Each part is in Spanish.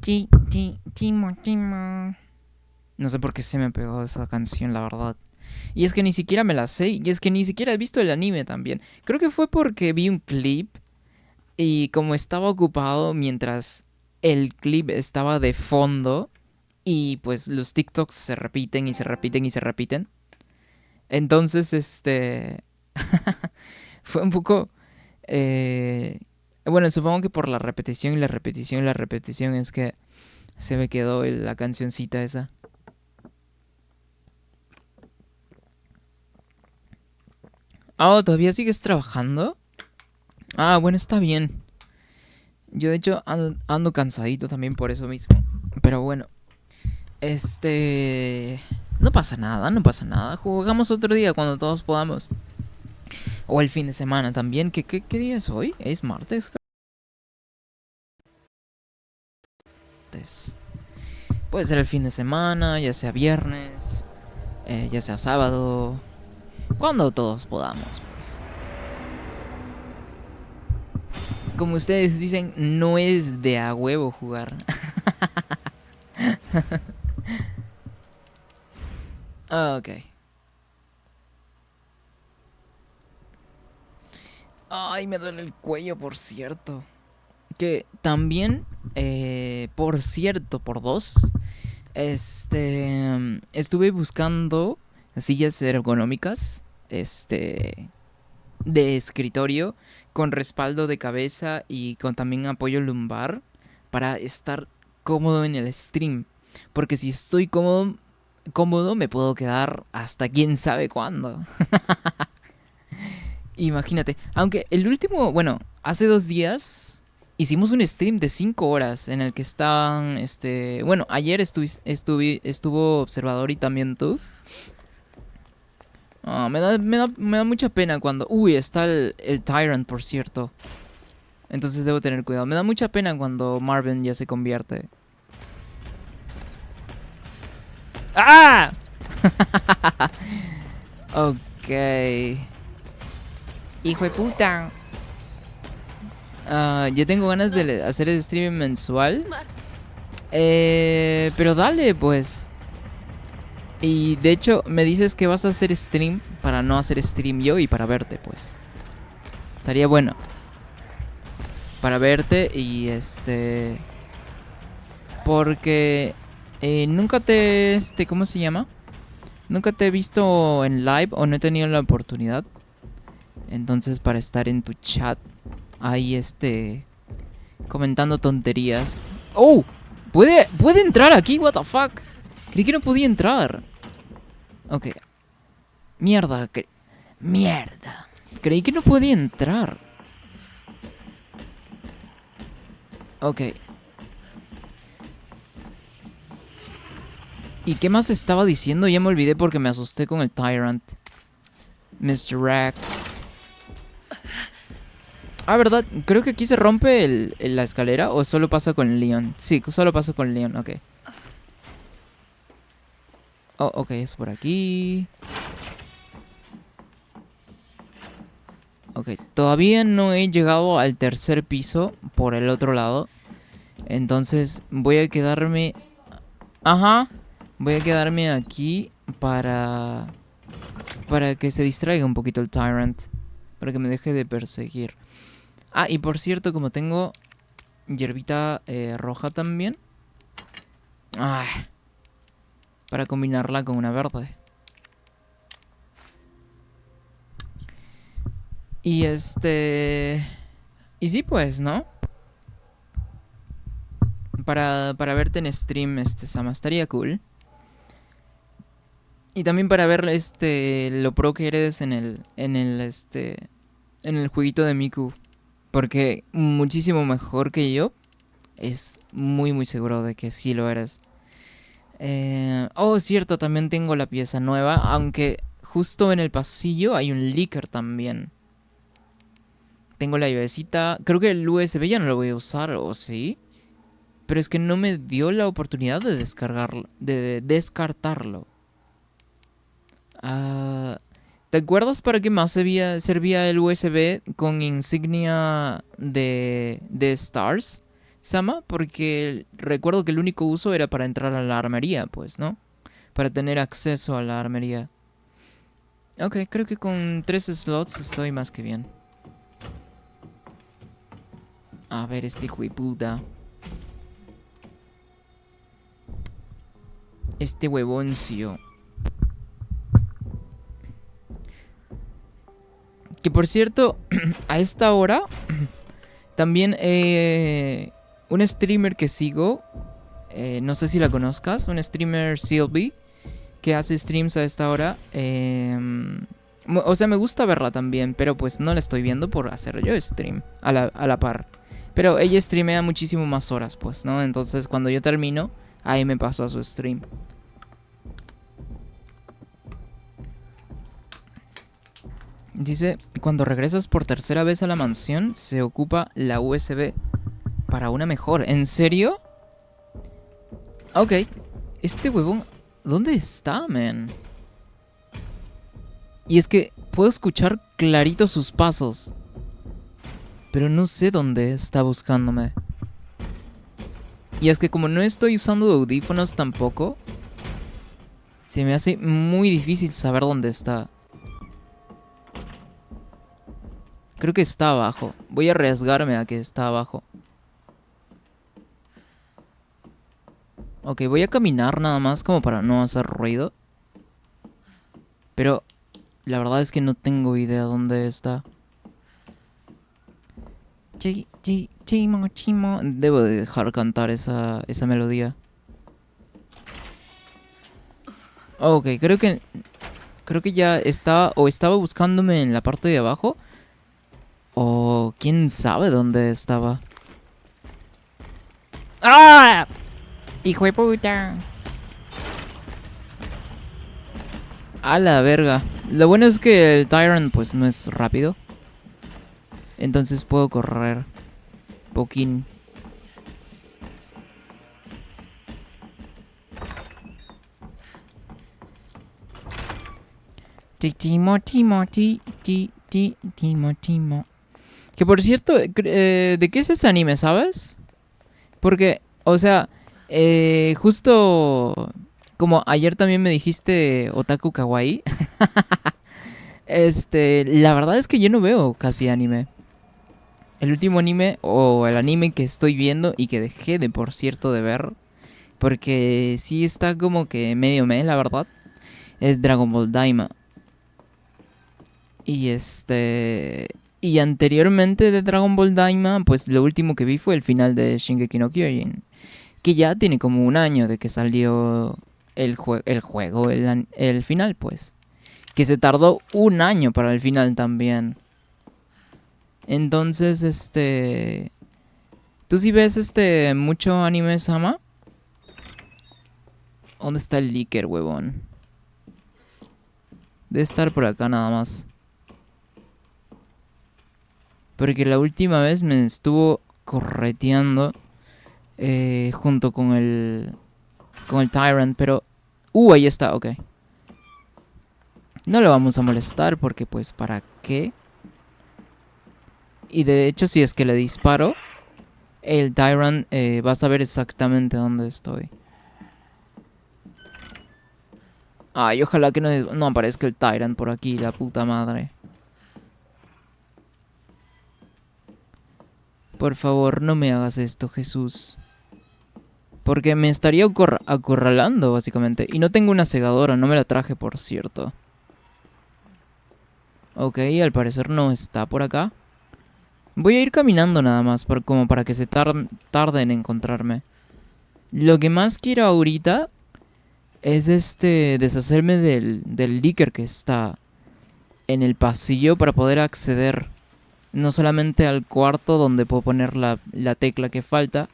Timo, Timo. No sé por qué se me pegó esa canción, la verdad. Y es que ni siquiera me la sé. Y es que ni siquiera he visto el anime también. Creo que fue porque vi un clip. Y como estaba ocupado mientras el clip estaba de fondo. Y pues los TikToks se repiten y se repiten y se repiten. Entonces, fue un poco... bueno, supongo que por la repetición y la repetición y la repetición es que se me quedó la cancioncita esa. Ah, ¿todavía sigues trabajando? Ah, bueno, está bien. Yo de hecho ando cansadito también por eso mismo. Pero bueno, no pasa nada, no pasa nada. Jugamos otro día cuando todos podamos. O el fin de semana también. ¿Qué día es hoy? ¿Es martes? Puede ser el fin de semana, ya sea viernes, ya sea sábado. Cuando todos podamos, pues. Como ustedes dicen, no es de a huevo jugar. Ok. Ay, me duele el cuello, por cierto. Que también, por cierto, por dos, estuve buscando sillas ergonómicas, de escritorio, con respaldo de cabeza y con también apoyo lumbar, para estar cómodo en el stream. Porque si estoy cómodo, me puedo quedar hasta quién sabe cuándo. Imagínate. Aunque el último, bueno, hace 2 días hicimos un stream de 5 horas en el que estaban, bueno, ayer estuvo observador y también tú. Ah, me da mucha pena cuando... Uy, está el Tyrant, por cierto. Entonces debo tener cuidado. Me da mucha pena cuando Marvin ya se convierte. ¡Ah! Ok. Hijo de puta. Ya tengo ganas de hacer el stream mensual. Pero dale, pues. Y de hecho, me dices que vas a hacer stream para no hacer stream yo y para verte, pues. Estaría bueno. Para verte y porque nunca ¿cómo se llama? Nunca te he visto en live o no he tenido la oportunidad. Entonces, para estar en tu chat, ahí comentando tonterías. ¡Oh! ¿Puede entrar aquí? ¿What the fuck? Creí que no podía entrar. Ok. Mierda. Mierda. Creí que no podía entrar. Ok. ¿Y qué más estaba diciendo? Ya me olvidé porque me asusté con el Tyrant. Mr. Rex. Ah, ¿verdad? Creo que aquí se rompe la escalera o solo pasa con Leon. Sí, solo pasa con Leon, ok. Oh, ok, es por aquí. Ok, todavía no he llegado al tercer piso por el otro lado. Entonces voy a quedarme... Ajá. Voy a quedarme aquí para que se distraiga un poquito el Tyrant. Para que me deje de perseguir. Ah, y por cierto, como tengo hierbita roja también. Ah, para combinarla con una verde. Y Y sí, pues, ¿no? Para verte en stream, Sama, estaría cool. Y también para ver lo pro que eres en el jueguito de Miku. Porque muchísimo mejor que yo. Es muy muy seguro de que sí lo eres. Oh, cierto, también tengo la pieza nueva. Aunque justo en el pasillo hay un leaker también. Tengo la llavecita. Creo que el USB ya no lo voy a usar, ¿o sí? Pero es que no me dio la oportunidad de descargarlo. De descartarlo. Ah, ¿te acuerdas para qué más servía el USB con insignia de Stars? Sama, porque recuerdo que el único uso era para entrar a la armería, pues, ¿no? Para tener acceso a la armería. Ok, creo que con 3 slots estoy más que bien. A ver, este hijo de puta. Este huevoncio. Que por cierto, a esta hora también un streamer que sigo, no sé si la conozcas, un streamer Sylvie, que hace streams a esta hora. O sea, me gusta verla también, pero pues no la estoy viendo por hacer yo stream a la par. Pero ella streamea muchísimo más horas, pues, ¿no? Entonces cuando yo termino, ahí me paso a su stream. Dice, cuando regresas por tercera vez a la mansión, se ocupa la USB para una mejor. ¿En serio? Ok. Este huevón, ¿dónde está, man? Y es que puedo escuchar clarito sus pasos, pero no sé dónde está buscándome. Y es que como no estoy usando audífonos tampoco, se me hace muy difícil saber dónde está. Creo que está abajo. Voy a arriesgarme a que está abajo. Ok, voy a caminar nada más como para no hacer ruido. Pero la verdad es que no tengo idea dónde está. Chimo, chimo. Debo de dejar cantar esa melodía. Ok, creo que ya está o estaba buscándome en la parte de abajo. O quién sabe dónde estaba. ¡Ah! ¡Hijo de puta! A la verga. Lo bueno es que el Tyrant pues no es rápido. Entonces puedo correr poquín. Timo. Que por cierto, ¿de qué es ese anime, sabes? Porque, o sea, justo como ayer también me dijiste Otaku Kawaii. La verdad es que yo no veo casi anime. El último anime, o el anime que estoy viendo y que dejé de, por cierto, de ver, porque sí está como que medio la verdad, es Dragon Ball Daima. Y y anteriormente de Dragon Ball Daima, pues lo último que vi fue el final de Shingeki no Kyojin, que ya tiene como un año de que salió el final, pues. Que se tardó un año para el final también. Entonces, ¿tú sí ves mucho anime, Sama? ¿Dónde está el leaker, huevón? Debe estar por acá nada más. Porque la última vez me estuvo correteando junto con el Tyrant, pero... ahí está, ok. No lo vamos a molestar porque pues ¿para qué? Y de hecho si es que le disparo, el Tyrant va a saber exactamente dónde estoy. Ay, ojalá que no aparezca el Tyrant por aquí, la puta madre. Por favor, no me hagas esto, Jesús. Porque me estaría acorralando, básicamente. Y no tengo una segadora, no me la traje, por cierto. Ok, al parecer no está por acá. Voy a ir caminando nada más, como para que se tarde en encontrarme. Lo que más quiero ahorita es deshacerme del leaker que está en el pasillo para poder acceder no solamente al cuarto donde puedo poner la tecla que falta.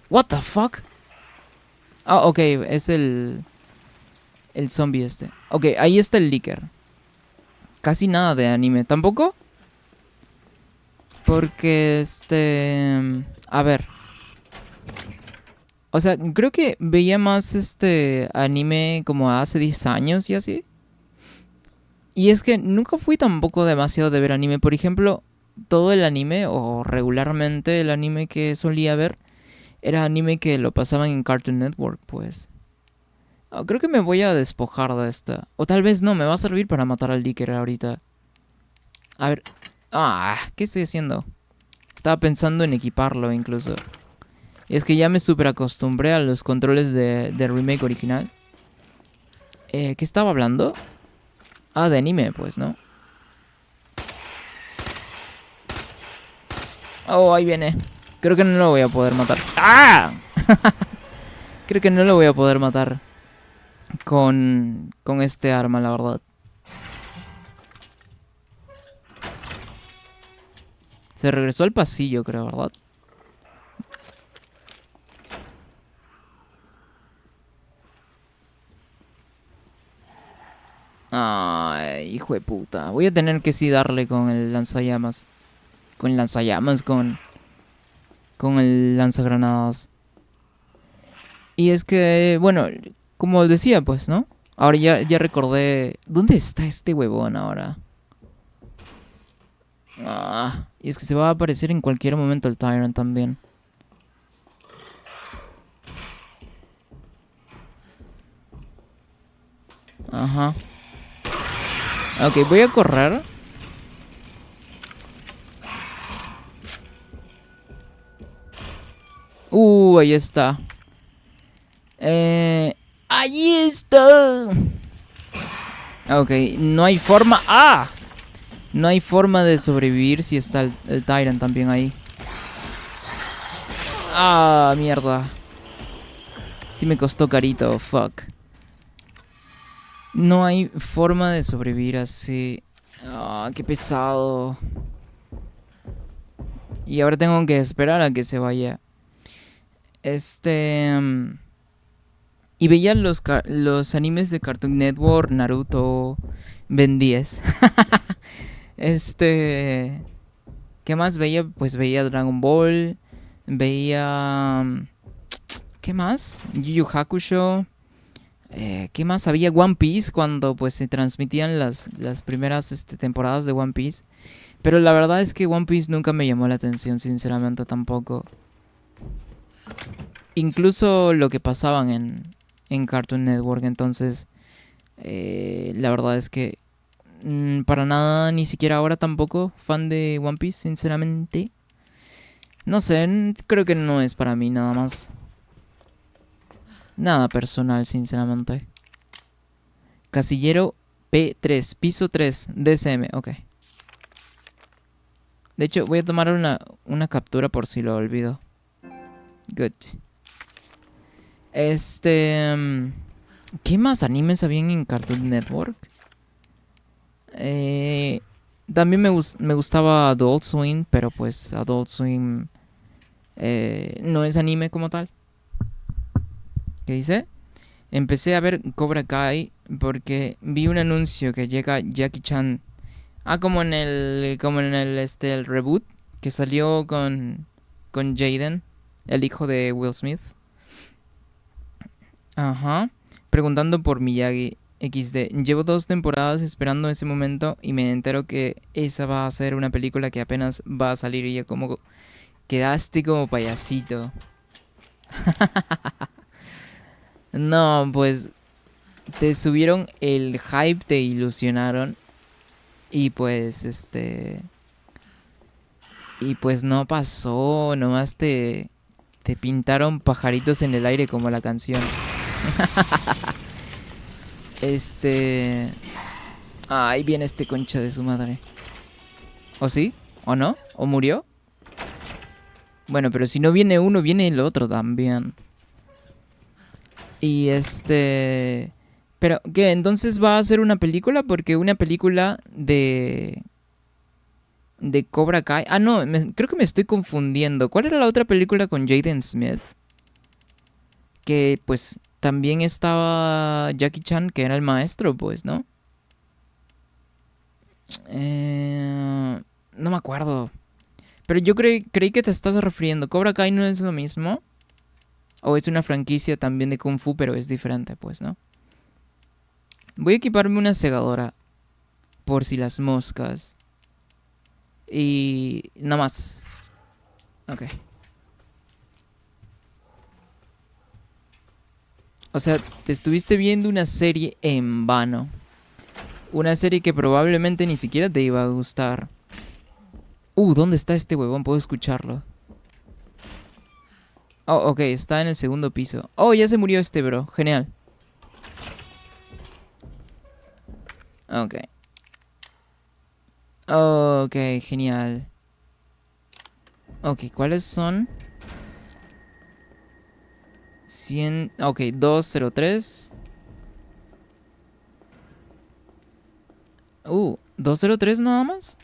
What the fuck? Ah, ok, es el zombie este. Ok, ahí está el leaker. Casi nada de anime, ¿tampoco? Porque a ver. O sea, creo que veía más anime como hace 10 años y así. Y es que nunca fui tampoco demasiado de ver anime. Por ejemplo, todo el anime, o regularmente el anime que solía ver, era anime que lo pasaban en Cartoon Network, pues. Creo que me voy a despojar de esta. O tal vez no, me va a servir para matar al Licker ahorita. A ver. ¿Qué estoy haciendo? Estaba pensando en equiparlo incluso. Y es que ya me super acostumbré a los controles de remake original. ¿Qué estaba hablando? De anime, pues, ¿no? Oh, ahí viene. Creo que no lo voy a poder matar. ¡Ah! Creo que no lo voy a poder matar con este arma, la verdad. Se regresó al pasillo, creo, ¿verdad? Ay, hijo de puta. Voy a tener que sí darle con el lanzallamas. Con el lanzallamas, con el lanzagranadas. Y es que, bueno, como decía, pues, ¿no? Ahora ya recordé. ¿Dónde está este huevón ahora? Y es que se va a aparecer en cualquier momento el Tyrant también. Ajá. Ok, voy a correr. Ahí está. Allí está. Ok, no hay forma. No hay forma de sobrevivir si está el Tyrant también ahí. Mierda. Sí me costó carito, fuck. No hay forma de sobrevivir así. Qué pesado. Y ahora tengo que esperar a que se vaya. Y veía los animes de Cartoon Network, Naruto, Ben 10. ¿Qué más veía? Pues veía Dragon Ball. Veía... ¿Qué más? Yu Yu Hakusho. ¿Qué más? Había One Piece cuando pues se transmitían las primeras temporadas de One Piece. Pero la verdad es que One Piece nunca me llamó la atención, sinceramente tampoco. Incluso lo que pasaban en Cartoon Network, entonces la verdad es que para nada, ni siquiera ahora tampoco, fan de One Piece, sinceramente. No sé, creo que no es para mí nada más. Nada personal, sinceramente. Casillero P3, piso 3, DSM, ok. De hecho, voy a tomar una captura por si lo olvido. Good. ¿Qué más animes habían en Cartoon Network? También me gustaba Adult Swim, pero pues Adult Swim no es anime como tal. ¿Qué dice? Empecé a ver Cobra Kai porque vi un anuncio que llega Jackie Chan. Como en el reboot que salió con Jaden, el hijo de Will Smith. Ajá. Preguntando por Miyagi XD. Llevo 2 temporadas esperando ese momento y me entero que esa va a ser una película que apenas va a salir y yo como quedaste como payasito. No, pues te subieron el hype, te ilusionaron y pues y pues no pasó, nomás te pintaron pajaritos en el aire como la canción. Ahí viene este concha de su madre. ¿O sí? ¿O no? ¿O murió? Bueno, pero si no viene uno, viene el otro también. Y Pero, ¿qué? ¿Entonces va a ser una película? Porque una película de Cobra Kai... no, creo que me estoy confundiendo. ¿Cuál era la otra película con Jaden Smith? Que, pues, también estaba Jackie Chan, que era el maestro, pues, ¿no? No me acuerdo. Pero yo creí que te estás refiriendo. ¿Cobra Kai no es lo mismo? O es una franquicia también de Kung Fu, pero es diferente, pues, ¿no? Voy a equiparme una segadora. Por si las moscas. Y nada más. Ok. O sea, te estuviste viendo una serie en vano. Una serie que probablemente ni siquiera te iba a gustar. ¿Dónde está este huevón? Puedo escucharlo. Oh, ok, está en el segundo piso. Oh, ya se murió este, bro. Genial. Ok. Ok, genial. Ok, ¿cuáles son? 100... Ok, 203. 203 nada más.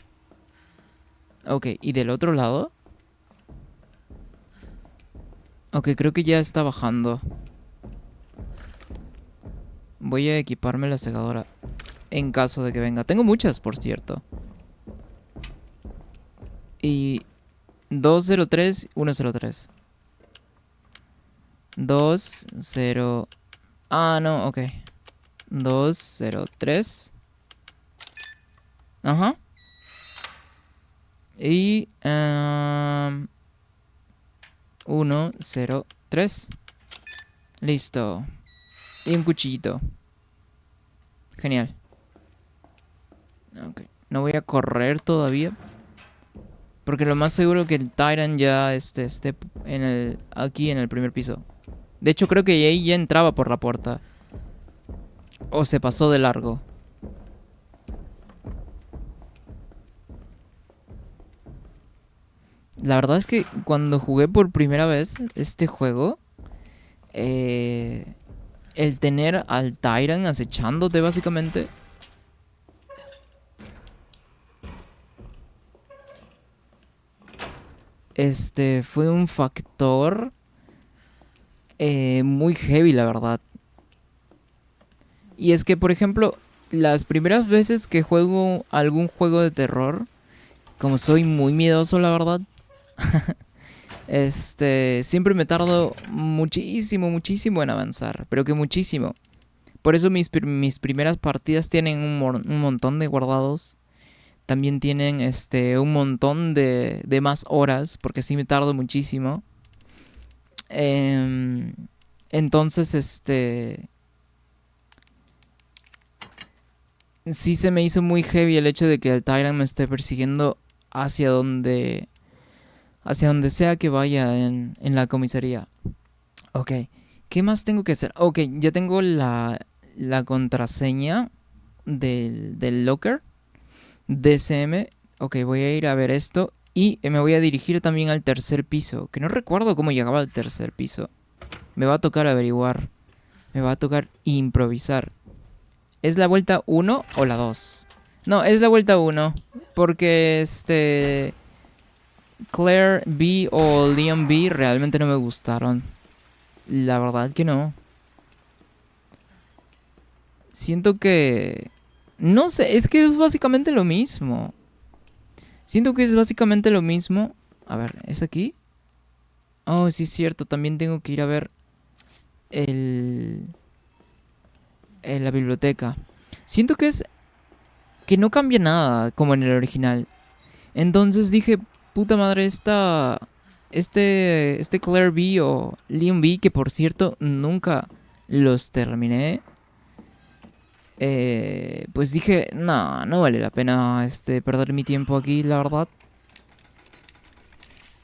Ok, ¿y del otro lado? Ok, creo que ya está bajando. Voy a equiparme la segadora en caso de que venga. Tengo muchas, por cierto. Y 203, 103. 20... Ah, no, ok. 203. Ajá. Y 103. Listo. Y un cuchillito. Genial. Ok. No voy a correr todavía. Porque lo más seguro que el Tyrant ya esté aquí en el primer piso. De hecho, creo que ahí ya entraba por la puerta. O se pasó de largo. La verdad es que cuando jugué por primera vez este juego, el tener al Tyrant acechándote básicamente, fue un factor muy heavy, la verdad. Y es que, por ejemplo, las primeras veces que juego algún juego de terror, como soy muy miedoso, la verdad, siempre me tardo muchísimo, muchísimo en avanzar, pero que muchísimo. Por eso mis primeras partidas tienen un montón de guardados. También tienen un montón de más horas, porque sí me tardo muchísimo. Em, entonces, sí se me hizo muy heavy el hecho de que el Tyrant me esté persiguiendo hacia donde, hacia donde sea que vaya en la comisaría. Ok, ¿qué más tengo que hacer? Ok, ya tengo la contraseña del locker. DCM. Ok, voy a ir a ver esto. Y me voy a dirigir también al tercer piso. Que no recuerdo cómo llegaba al tercer piso. Me va a tocar averiguar. Me va a tocar improvisar. ¿Es la vuelta uno o la 2? No, es la vuelta uno. Porque Claire B o Liam B realmente no me gustaron. La verdad que no. Siento que... No sé, es que es básicamente lo mismo. Siento que es básicamente lo mismo. A ver, ¿es aquí? Oh, sí es cierto. También tengo que ir a ver el... la biblioteca. Siento que es... Que no cambia nada como en el original. Entonces dije, puta madre, este Claire B o Liam B, que por cierto nunca los terminé. Pues dije, no, no vale la pena perder mi tiempo aquí, la verdad.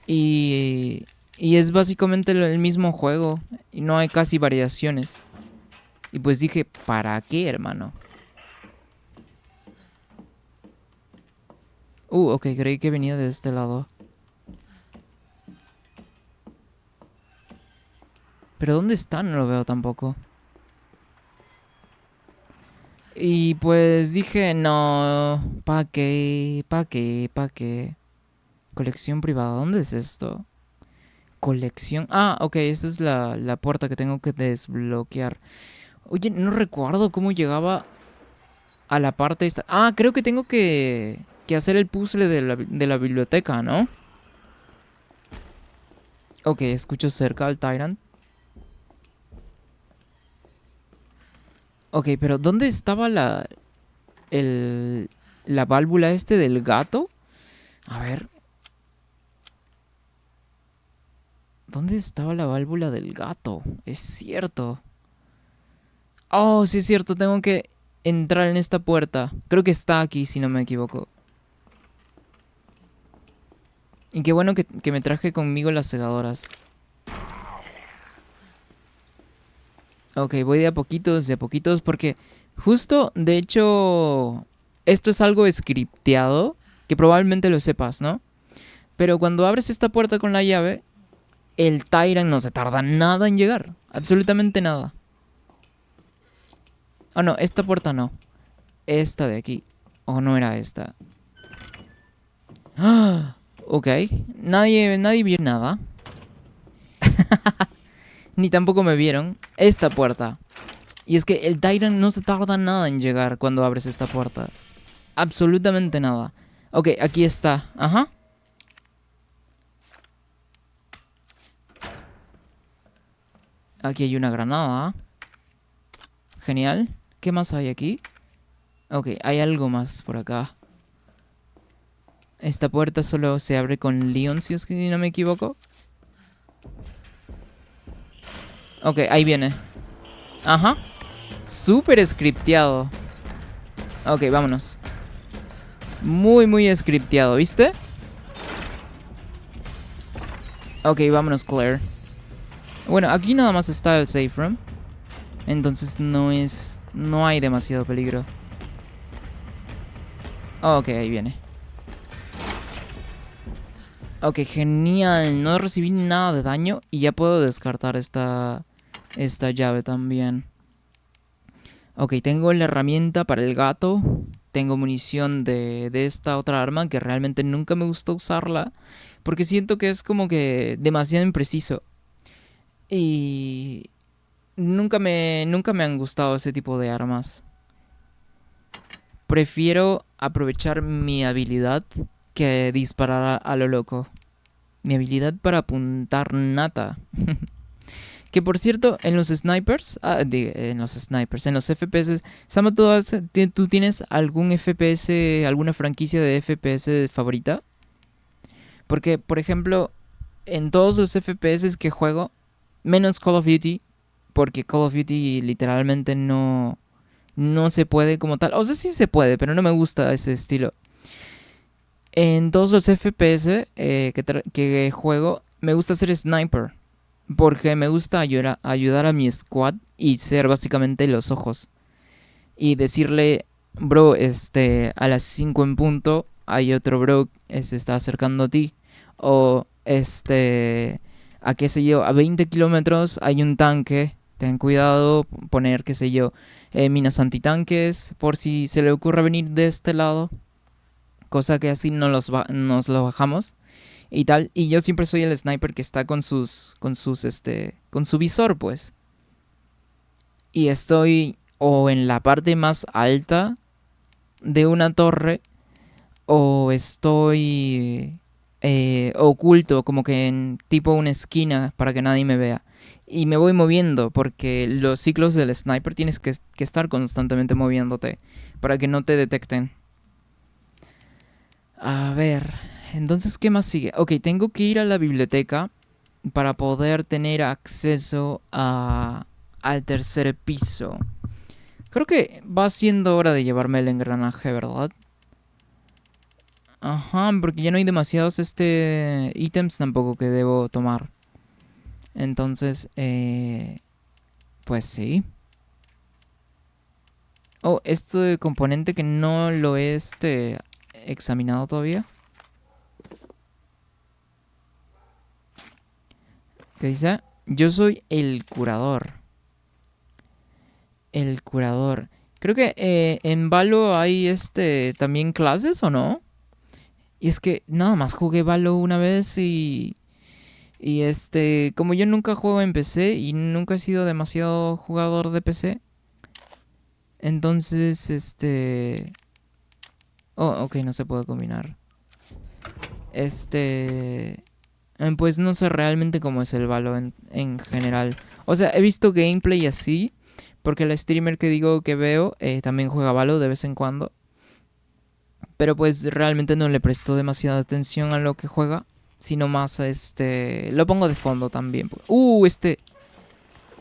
Y, y es básicamente el mismo juego. Y no hay casi variaciones. Y pues dije, ¿para qué, hermano? Ok, creí que venía de este lado. Pero ¿dónde está? No lo veo tampoco. Y pues dije, no, ¿pa' qué? ¿Pa' qué? ¿Pa' qué? Colección privada, ¿dónde es esto? Colección... Ah, ok, esta es la puerta que tengo que desbloquear. Oye, no recuerdo cómo llegaba a la parte esta. Ah, creo que tengo que hacer el puzzle de la biblioteca, ¿no? Ok, escucho cerca al Tyrant. Ok, pero ¿dónde estaba el, la válvula del gato? A ver. ¿Dónde estaba la válvula del gato? Es cierto. Oh, sí es cierto, tengo que entrar en esta puerta. Creo que está aquí, si no me equivoco. Y qué bueno que me traje conmigo las segadoras. Ok, voy de a poquitos, porque justo, de hecho, esto es algo scripteado, que probablemente lo sepas, ¿no? Pero cuando abres esta puerta con la llave, el Tyrant no se tarda nada en llegar. Absolutamente nada. Oh, no, esta puerta no. Esta de aquí. O no era esta. ¡Ah! Ok. Nadie vio nada. Ni tampoco me vieron. Esta puerta. Y es que el Tyrant no se tarda nada en llegar cuando abres esta puerta. Absolutamente nada. Ok, aquí está. Ajá. Aquí hay una granada. Genial. ¿Qué más hay aquí? Ok, hay algo más por acá. Esta puerta solo se abre con Leon, si es que no me equivoco. Ok, ahí viene. Ajá. Súper scripteado. Ok, vámonos. Muy scripteado, ¿viste? Ok, vámonos, Claire. Bueno, aquí nada más está el safe room. Entonces no hay demasiado peligro. Ok, ahí viene. Ok, genial. No recibí nada de daño y ya puedo descartar esta llave también. Ok, tengo la herramienta para el gato. Tengo munición de esta otra arma que realmente nunca me gustó usarla. Porque siento que es como que demasiado impreciso. Y nunca me han gustado ese tipo de armas. Prefiero aprovechar mi habilidad que disparar a lo loco. Mi habilidad para apuntar nata. Que por cierto, en los snipers, en los FPS, Sama, ¿tú tienes algún FPS, alguna franquicia de FPS favorita? Porque, por ejemplo, en todos los FPS que juego, menos Call of Duty, porque Call of Duty literalmente no se puede como tal. O sea, sí se puede, pero no me gusta ese estilo. En todos los FPS que juego, me gusta ser sniper. Porque me gusta ayudar a mi squad y ser básicamente los ojos. Y decirle, bro, a las 5 en punto hay otro bro que se está acercando a ti. O a qué sé yo, a 20 kilómetros hay un tanque. Ten cuidado, poner, qué sé yo, minas antitanques por si se le ocurre venir de este lado. Cosa que así nos lo bajamos y tal. Y yo siempre soy el sniper que está con su visor, pues. Y estoy o en la parte más alta de una torre o estoy oculto, como que en tipo una esquina para que nadie me vea. Y me voy moviendo porque los ciclos del sniper tienes que estar constantemente moviéndote para que no te detecten. A ver, entonces, ¿qué más sigue? Ok, tengo que ir a la biblioteca para poder tener acceso al tercer piso. Creo que va siendo hora de llevarme el engranaje, ¿verdad? Ajá, porque ya no hay demasiados ítems tampoco que debo tomar. Entonces, pues sí. Oh, este componente que no lo he examinado todavía. ¿Qué dice? Yo soy el curador. El curador. Creo que en Valo hay también clases, ¿o no? Y es que nada más jugué Valo una vez y como yo nunca juego en PC y nunca he sido demasiado jugador de PC, entonces oh, ok, no se puede combinar. Pues no sé realmente cómo es el Valo en general. O sea, he visto gameplay así, porque la streamer que digo que veo también juega Valo de vez en cuando. Pero pues realmente no le presto demasiada atención a lo que juega. Sino más lo pongo de fondo también.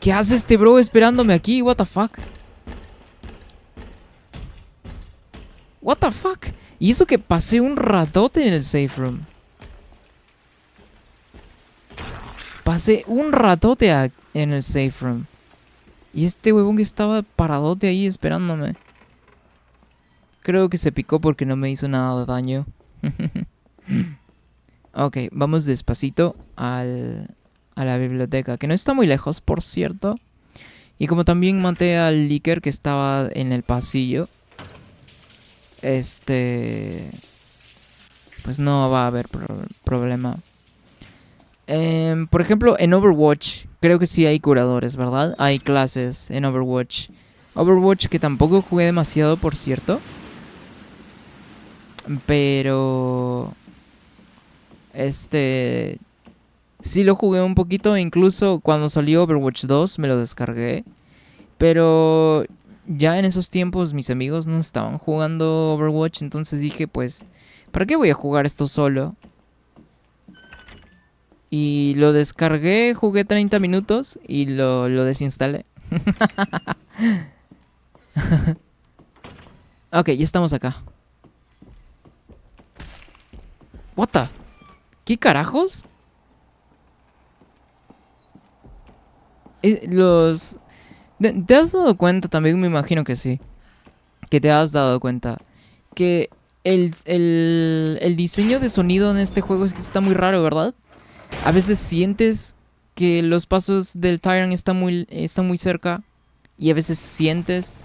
¿Qué hace este bro esperándome aquí? What the fuck. What the fuck. Y eso que pasé un ratote en el safe room. Pasé un ratote en el safe room. Y este huevón que estaba paradote ahí esperándome. Creo que se picó porque no me hizo nada de daño. Ok, vamos despacito a la biblioteca, que no está muy lejos, por cierto. Y como también maté al Licker que estaba en el pasillo, pues no va a haber problema. Por ejemplo, en Overwatch, creo que sí hay curadores, ¿verdad? Hay clases en Overwatch. Overwatch que tampoco jugué demasiado, por cierto. Pero... sí lo jugué un poquito, incluso cuando salió Overwatch 2 me lo descargué. Pero ya en esos tiempos mis amigos no estaban jugando Overwatch, entonces dije, pues, ¿para qué voy a jugar esto solo? Y lo descargué, jugué 30 minutos y lo desinstalé. Ok, ya estamos acá. What the? ¿Qué carajos? ¿Te has dado cuenta también? Me imagino que sí. Que te has dado cuenta que el diseño de sonido en este juego es que está muy raro, ¿verdad? A veces sientes que los pasos del Tyrant están muy cerca. Y a veces sientes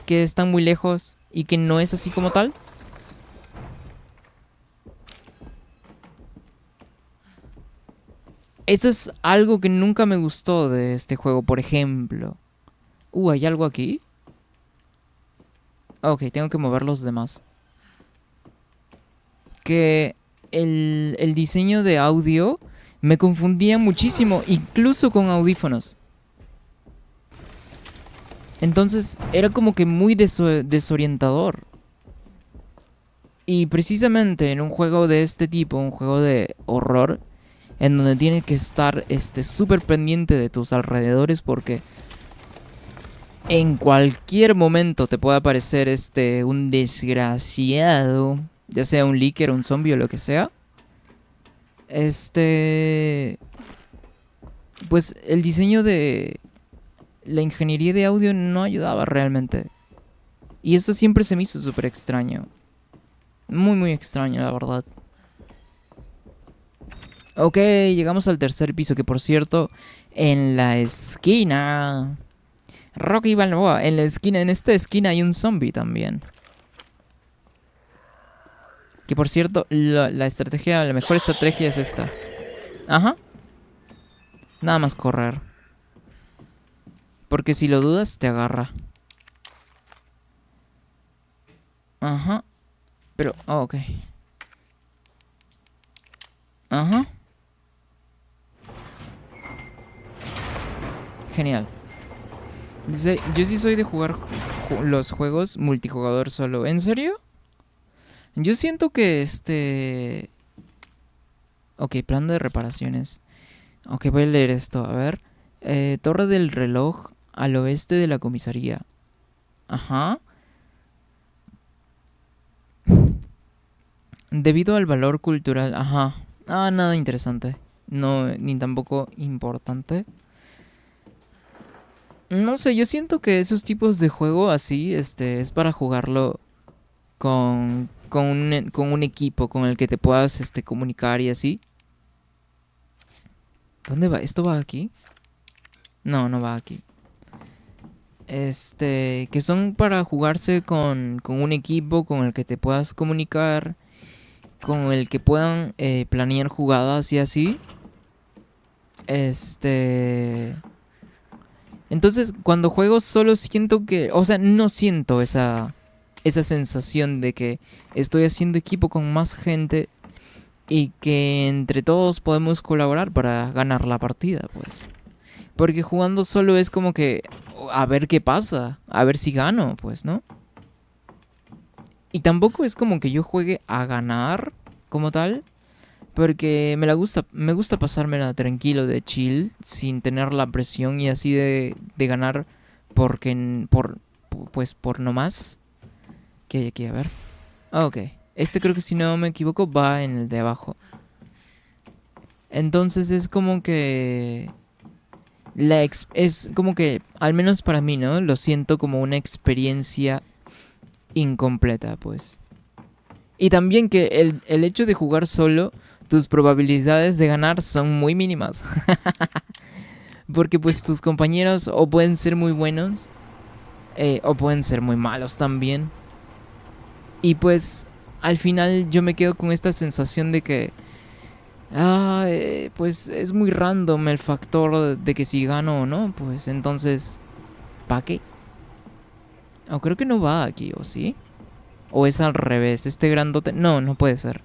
que están muy lejos y que no es así como tal. Esto es algo que nunca me gustó de este juego, por ejemplo. ¿Hay algo aquí? Ok, tengo que mover los demás. Que el diseño de audio me confundía muchísimo, incluso con audífonos. Entonces era como que muy desorientador. Y precisamente en un juego de este tipo, un juego de horror, en donde tienes que estar súper pendiente de tus alrededores porque en cualquier momento te puede aparecer un desgraciado, ya sea un leaker, un zombie o lo que sea. Pues el diseño de la ingeniería de audio no ayudaba realmente. Y eso siempre se me hizo súper extraño. Muy, muy extraño, la verdad. Ok, llegamos al tercer piso, que por cierto, en la esquina... Rocky Balboa, en esta esquina hay un zombie también. Que por cierto, la mejor estrategia es esta. Ajá. Nada más correr. Porque si lo dudas, te agarra. Ajá. Pero, ok. Ajá. Genial. Dice, yo sí soy de jugar los juegos multijugador solo. ¿En serio? Yo siento que Ok, plan de reparaciones. Ok, voy a leer esto. A ver. Torre del reloj al oeste de la comisaría. Ajá. Debido al valor cultural. Ajá. Ah, nada interesante. No, ni tampoco importante. No sé, yo siento que esos tipos de juego así, es para jugarlo con un equipo con el que te puedas comunicar y así. ¿Dónde va? ¿Esto va aquí? No, no va aquí. Que son para jugarse con un equipo con el que te puedas comunicar, con el que puedan planear jugadas y así. Entonces, cuando juego solo siento que... O sea, no siento esa sensación de que estoy haciendo equipo con más gente y que entre todos podemos colaborar para ganar la partida, pues. Porque jugando solo es como que... A ver qué pasa, a ver si gano, pues, ¿no? Y tampoco es como que yo juegue a ganar como tal. Porque me gusta pasármela tranquilo, de chill, sin tener la presión y así de ganar pues por nomás. ¿Qué hay aquí? A ver. Ah, ok. Este creo que si no me equivoco va en el de abajo. Entonces es como que... es como que, al menos para mí, ¿no? Lo siento como una experiencia incompleta, pues. Y también que el hecho de jugar solo, tus probabilidades de ganar son muy mínimas. Porque pues tus compañeros o pueden ser muy buenos o pueden ser muy malos también. Y pues al final yo me quedo con esta sensación de que pues es muy random el factor de que si gano o no. Pues entonces, ¿pa' qué? O creo que no va aquí, ¿o sí? ¿O es al revés? Este grandote... No, no puede ser.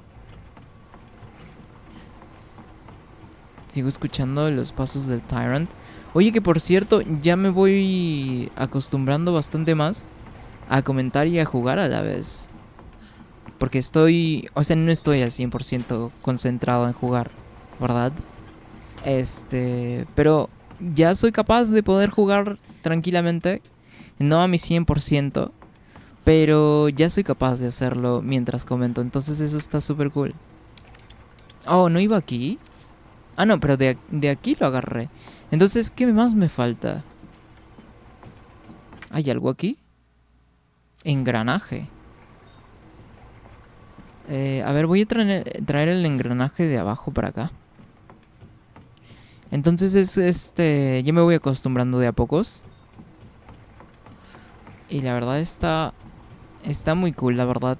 Sigo escuchando los pasos del Tyrant. Oye, que por cierto, ya me voy acostumbrando bastante más a comentar y a jugar a la vez. Porque estoy... O sea, no estoy al 100% concentrado en jugar, ¿verdad? Pero ya soy capaz de poder jugar tranquilamente. No a mi 100%. Pero ya soy capaz de hacerlo mientras comento. Entonces eso está súper cool. Oh, ¿no iba aquí? Ah, no, pero de aquí lo agarré. Entonces, ¿qué más me falta? ¿Hay algo aquí? Engranaje. A ver, voy a traer el engranaje de abajo para acá. Entonces ya me voy acostumbrando de a pocos. Y la verdad está muy cool, la verdad.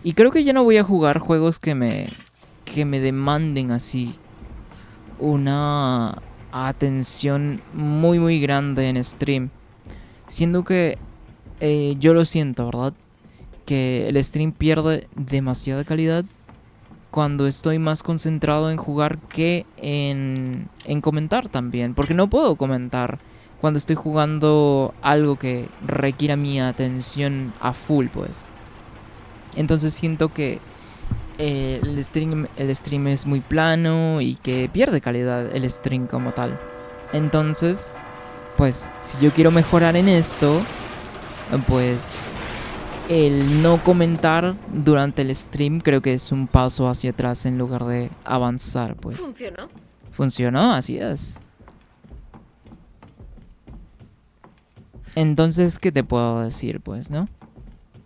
Y creo que ya no voy a jugar juegos que me demanden así una atención muy muy grande en stream. Siendo que yo lo siento, ¿verdad? Que el stream pierde demasiada calidad cuando estoy más concentrado en jugar que en comentar también. Porque no puedo comentar cuando estoy jugando algo que requiera mi atención a full, pues. Entonces siento que el stream es muy plano y que pierde calidad el stream como tal. Entonces, pues, si yo quiero mejorar en esto, pues el no comentar durante el stream creo que es un paso hacia atrás en lugar de avanzar, pues. ¿Funcionó? Funcionó, así es. Entonces, ¿qué te puedo decir, pues, no?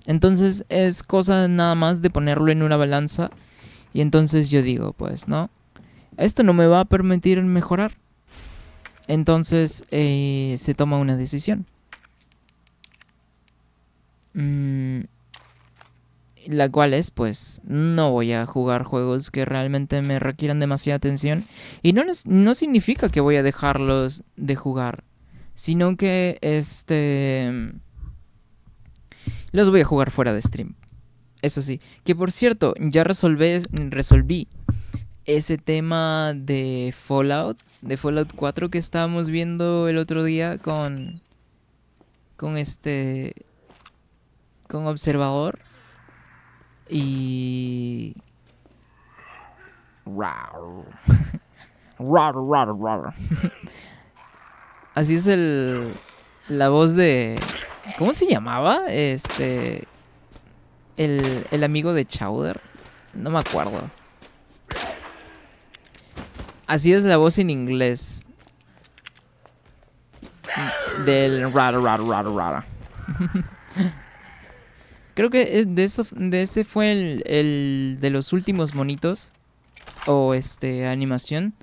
Entonces es cosa nada más de ponerlo en una balanza. Y entonces yo digo, pues, ¿no? Esto no me va a permitir mejorar. Entonces se toma una decisión. La cual es, pues, no voy a jugar juegos que realmente me requieran demasiada atención. Y no significa que voy a dejarlos de jugar. Sino que, los voy a jugar fuera de stream. Eso sí. Que por cierto, ya resolví ese tema de Fallout 4 que estábamos viendo el otro día con con Observador y así es la voz de, ¿cómo se llamaba? El amigo de Chowder, no me acuerdo. Así es la voz en inglés del rara. Creo que de ese fue el de los últimos monitos o animación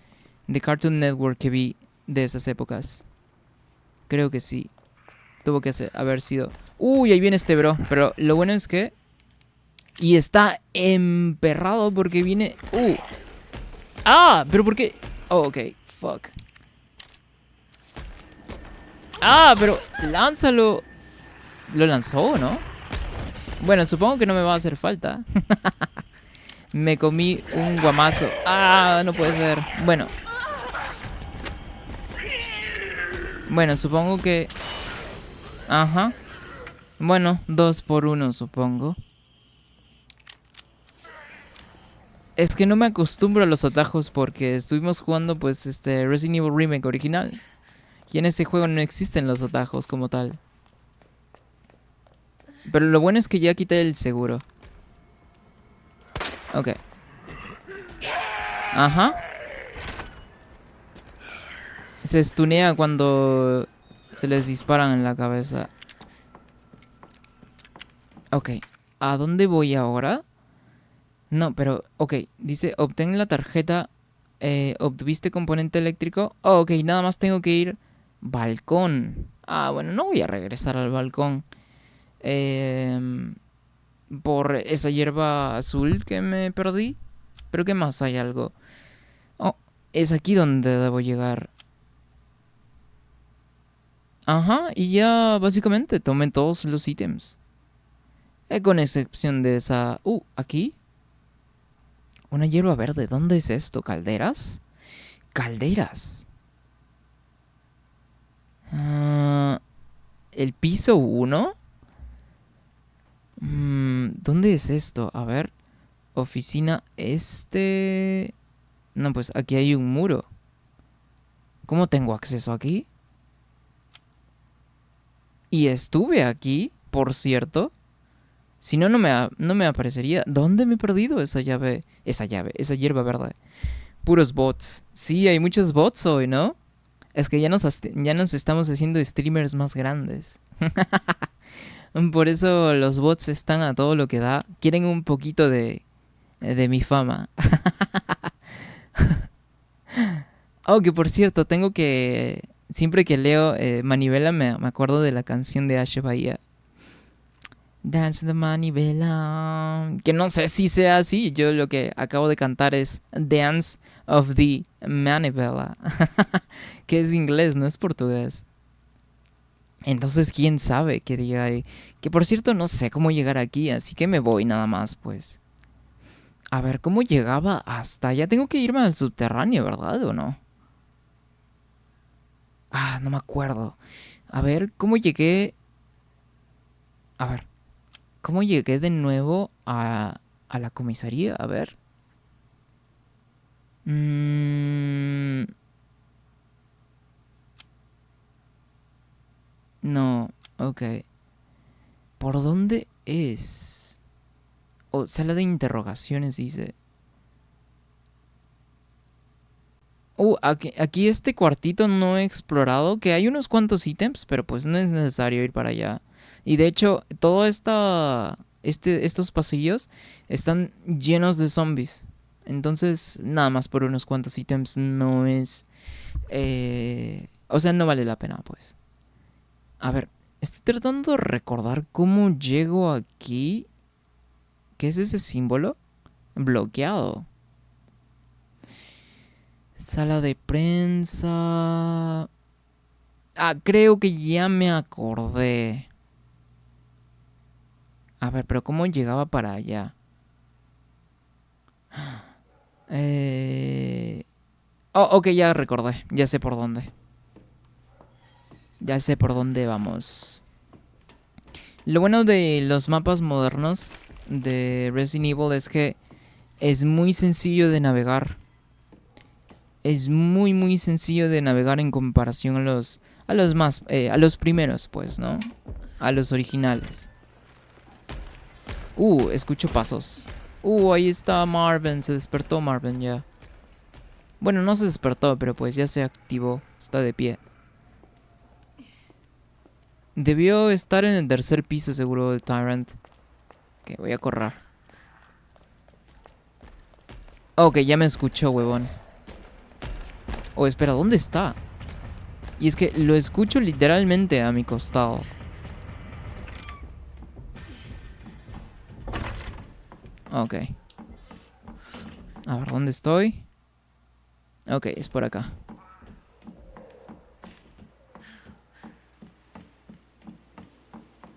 de Cartoon Network que vi de esas épocas. Creo que sí. Tuvo que haber sido. Uy, ahí viene este bro. Pero lo bueno es que... Y está emperrado porque viene... Ah, pero ¿por qué? Oh, ok. Fuck. Ah, pero lánzalo. Lo lanzó, ¿no? Bueno, supongo que no me va a hacer falta. Me comí un guamazo. Ah, no puede ser. Bueno, supongo que... Ajá. Bueno, 2 por 1, supongo. Es que no me acostumbro a los atajos porque estuvimos jugando pues Resident Evil Remake original. Y en ese juego no existen los atajos como tal. Pero lo bueno es que ya quité el seguro. Ok. Ajá. Se estunea cuando se les disparan en la cabeza. Ok. ¿A dónde voy ahora? No, pero... Ok. Dice, obtén la tarjeta. ¿Obtuviste componente eléctrico? Oh, ok, nada más tengo que ir... Balcón. Ah, bueno, no voy a regresar al balcón. Em, por esa hierba azul que me perdí. Pero ¿qué más hay algo? Oh, es aquí donde debo llegar. Ajá, y ya básicamente tomé todos los ítems. Con excepción de esa... aquí. Una hierba verde. ¿Dónde es esto? ¿Calderas? Calderas. Ah, ¿el piso 1? ¿Dónde es esto? A ver. Oficina este... No, pues aquí hay un muro. ¿Cómo tengo acceso aquí? Y estuve aquí, por cierto. Si no, no me aparecería. ¿Dónde me he perdido esa llave? Esa hierba verde. Puros bots. Sí, hay muchos bots hoy, ¿no? Es que ya nos estamos haciendo streamers más grandes. Por eso los bots están a todo lo que da. Quieren un poquito de mi fama. Oh, que por cierto, tengo que... Siempre que leo Manivela me acuerdo de la canción de Ashe Bahía. Dance the Manivela. Que no sé si sea así. Yo lo que acabo de cantar es Dance of the Manivela. Que es inglés, no es portugués. Entonces, quién sabe qué diga ahí. Que por cierto, no sé cómo llegar aquí, así que me voy nada más, pues. A ver, ¿cómo llegaba hasta allá? Tengo que irme al subterráneo, ¿verdad? ¿O no? Ah, no me acuerdo. A ver, ¿cómo llegué? A ver, ¿cómo llegué de nuevo a la comisaría? A ver. Mm, no, ok. ¿Por dónde es? Oh, sala de interrogaciones, dice. Aquí este cuartito no he explorado, que hay unos cuantos ítems, pero pues no es necesario ir para allá. Y de hecho, estos pasillos están llenos de zombies. Entonces, nada más por unos cuantos ítems no es... o sea, no vale la pena, pues. A ver, estoy tratando de recordar cómo llego aquí. ¿Qué es ese símbolo? Bloqueado. Sala de prensa. Ah, creo que ya me acordé. A ver, pero ¿cómo llegaba para allá? Eh... Oh, ok, ya recordé. Ya sé por dónde. Ya sé por dónde vamos. Lo bueno de los mapas modernos de Resident Evil es que es muy sencillo de navegar. Es muy muy sencillo de navegar en comparación a los primeros, pues, ¿no? A los originales. Escucho pasos. Ahí está Marvin, se despertó Marvin ya. Bueno, no se despertó, pero pues ya se activó, está de pie. Debió estar en el tercer piso seguro del Tyrant. Ok, voy a correr. Ok, ya me escuchó, huevón. Oh, espera, ¿dónde está? Y es que lo escucho literalmente a mi costado. Ok. A ver, ¿dónde estoy? Ok, es por acá.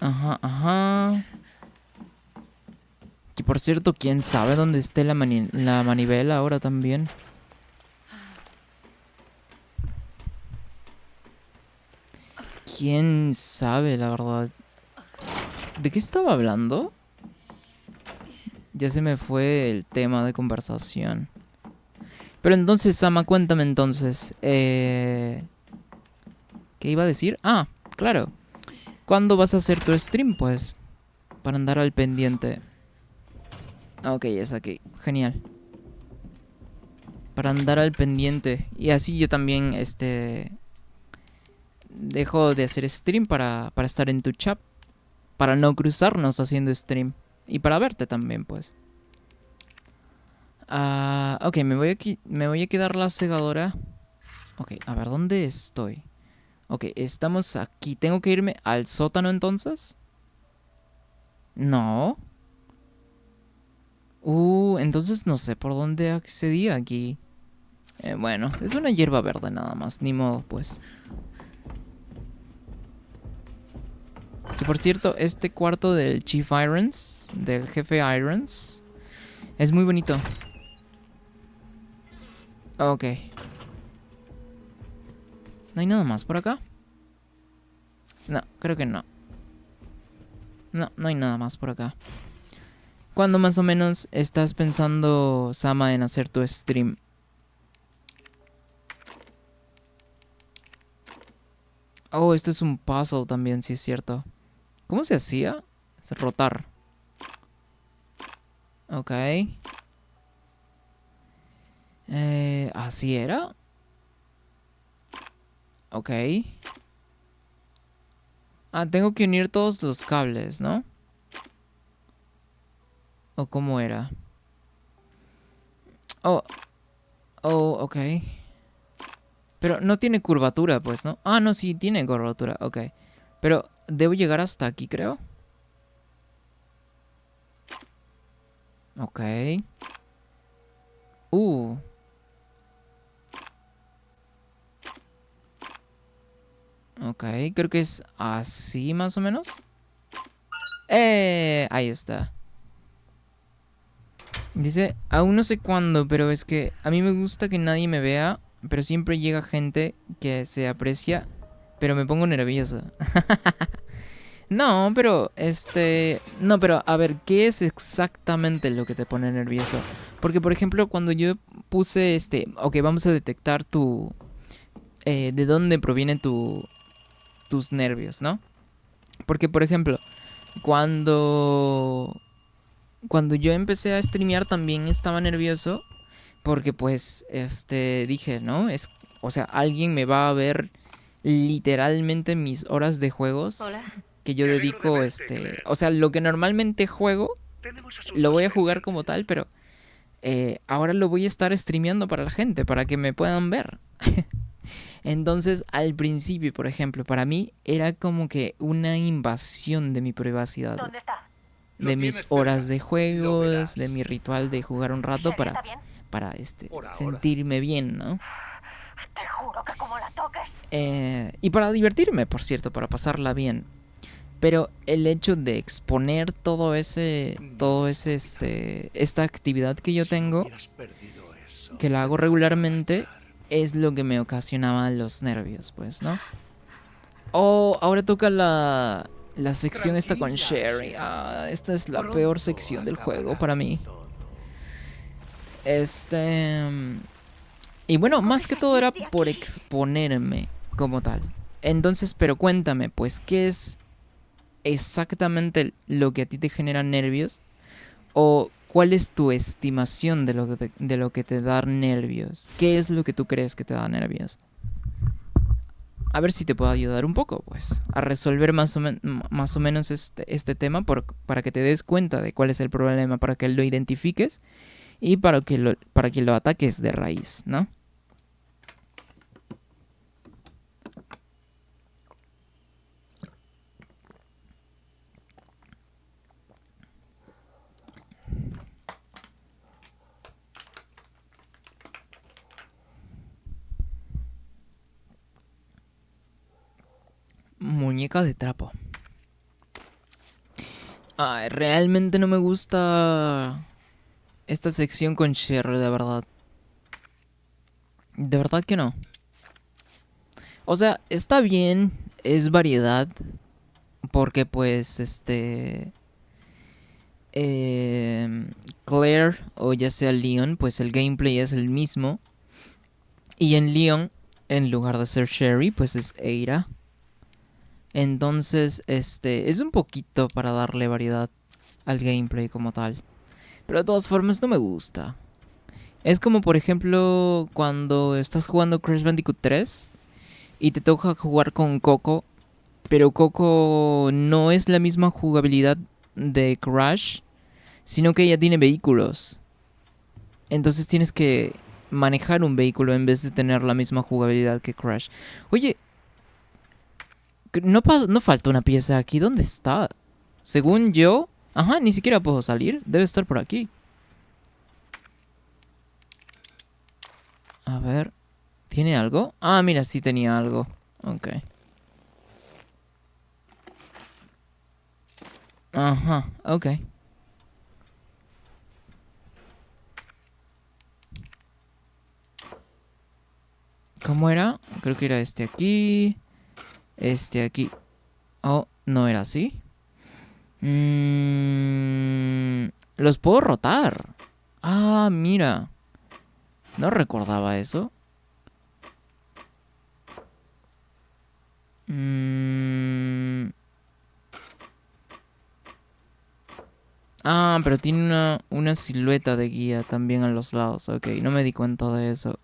Ajá, ajá. Y por cierto, ¿quién sabe dónde esté la manivela ahora también? ¿Quién sabe, la verdad? ¿De qué estaba hablando? Ya se me fue el tema de conversación. Pero entonces, Sama, cuéntame entonces. ¿Qué iba a decir? Ah, claro. ¿Cuándo vas a hacer tu stream, pues? Para andar al pendiente. Ok, es aquí. Genial. Para andar al pendiente. Y así yo también, dejo de hacer stream para estar en tu chat. Para no cruzarnos haciendo stream. Y para verte también, pues. Ok, me voy a quedar la segadora. Ok, a ver, ¿dónde estoy? Ok, estamos aquí. ¿Tengo que irme al sótano entonces? No. Entonces no sé por dónde accedí aquí. Bueno, es una hierba verde nada más, ni modo, pues. Que por cierto, este cuarto del Chief Irons, del jefe Irons, es muy bonito. Ok. ¿No hay nada más por acá? No, creo que no. No, no hay nada más por acá. ¿Cuándo más o menos estás pensando, Sama, en hacer tu stream? Oh, esto es un puzzle también, sí es cierto. ¿Cómo se hacía? Es rotar. Ok. ¿Así era? Ok. Ah, tengo que unir todos los cables, ¿no? ¿O cómo era? Oh, oh, ok. Pero no tiene curvatura, pues, ¿no? Ah, no, sí, tiene curvatura, ok. Pero debo llegar hasta aquí, creo. Ok. Uh. Ok, creo que es así más o menos. Ahí está. Dice, aún no sé cuándo, pero es que a mí me gusta que nadie me vea, pero siempre llega gente que se aprecia, pero me pongo nervioso. No, pero no, pero a ver, ¿qué es exactamente lo que te pone nervioso? Porque, por ejemplo, cuando yo puse ok, vamos a detectar de dónde provienen tus nervios, ¿no? Porque, por ejemplo, cuando, cuando yo empecé a streamear también estaba nervioso porque, pues, dije, ¿no? O sea, alguien me va a ver literalmente mis horas de juegos. Hola. Que yo dedico, o sea, lo que normalmente juego, lo voy a jugar como tal, pero ahora lo voy a estar streameando para la gente, para que me puedan ver. Entonces, al principio, por ejemplo, para mí era como que una invasión de mi privacidad, ¿Dónde está? de mis horas de juegos, de mi ritual de jugar un rato ¿Sherry está bien? para sentirme bien, ¿no? Te juro que como la toques. Y para divertirme, por cierto, para pasarla bien. Pero el hecho de exponer esta actividad que yo tengo, que la hago regularmente, es lo que me ocasionaba los nervios, pues, ¿no? Oh, ahora toca la sección esta con Sherry. Ah, esta es la peor sección del juego para mí. Y bueno, más que todo era por exponerme como tal. Entonces, pero cuéntame, pues, ¿qué es exactamente lo que a ti te genera nervios? ¿O cuál es tu estimación de lo que te da nervios? ¿Qué es lo que tú crees que te da nervios? A ver si te puedo ayudar un poco, pues, a resolver más o menos este tema para que te des cuenta de cuál es el problema, para que lo identifiques y para que lo ataques de raíz, ¿no? Muñeca de trapo. Ay, realmente no me gusta esta sección con Sherry, de verdad. De verdad que no. O sea, está bien, es variedad, porque pues Claire o ya sea Leon, pues el gameplay es el mismo. Y en Leon, en lugar de ser Sherry, pues es Eira. Entonces, es un poquito para darle variedad al gameplay como tal. Pero de todas formas no me gusta. Es como por ejemplo cuando estás jugando Crash Bandicoot 3 y te toca jugar con Coco, pero Coco no es la misma jugabilidad de Crash, sino que ella tiene vehículos. Entonces tienes que manejar un vehículo en vez de tener la misma jugabilidad que Crash. Oye, no falta una pieza aquí. ¿Dónde está? Según yo... Ajá, ni siquiera puedo salir. Debe estar por aquí. A ver. ¿Tiene algo? Ah, mira, sí tenía algo. Ok. Ajá, ok. ¿Cómo era? Creo que era este aquí. Este aquí. Oh, ¿no era así? Los puedo rotar. Ah, mira. No recordaba eso. Ah, pero tiene una silueta de guía también a los lados. Ok, no me di cuenta de eso.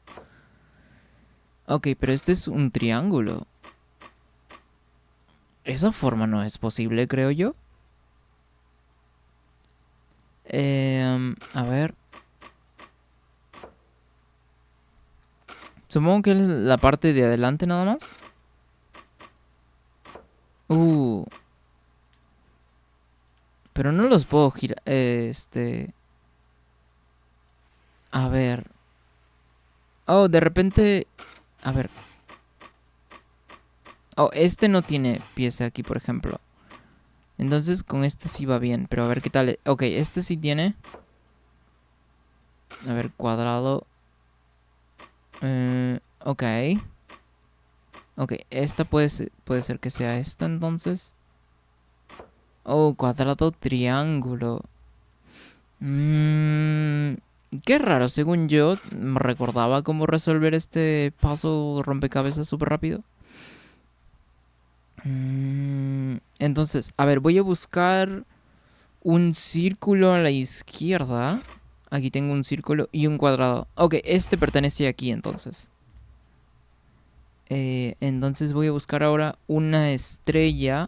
Ok, pero este es un triángulo. Esa forma no es posible, creo yo. A ver. Supongo que es la parte de adelante nada más. Uh. Pero no los puedo girar. A ver. Oh, de repente. A ver. Oh, este no tiene pieza aquí, por ejemplo. Entonces con este sí va bien. Pero a ver qué tal. Ok, este sí tiene. A ver, cuadrado. Ok. Ok, esta puede ser que sea esta entonces. Oh, cuadrado, triángulo. Qué raro, según yo recordaba cómo resolver este paso rompecabezas súper rápido. Entonces, a ver, voy a buscar un círculo a la izquierda. Aquí tengo un círculo y un cuadrado. Ok, este pertenece aquí entonces. Entonces voy a buscar ahora una estrella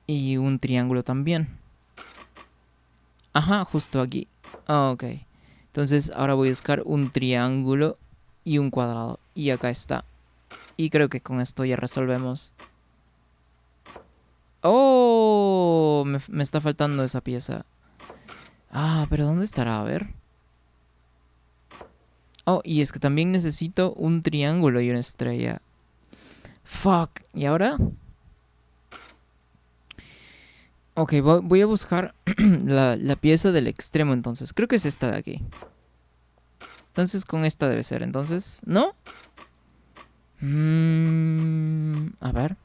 y un triángulo también. Ajá, justo aquí. Ok. Entonces ahora voy a buscar un triángulo y un cuadrado. Y acá está. Y creo que con esto ya resolvemos. Oh, me está faltando esa pieza. Ah, pero ¿dónde estará? A ver. Oh, y es que también necesito un triángulo y una estrella. Fuck. ¿Y ahora? Ok, voy a buscar la pieza del extremo entonces. Creo que es esta de aquí. Entonces con esta debe ser. Entonces, ¿no? A ver.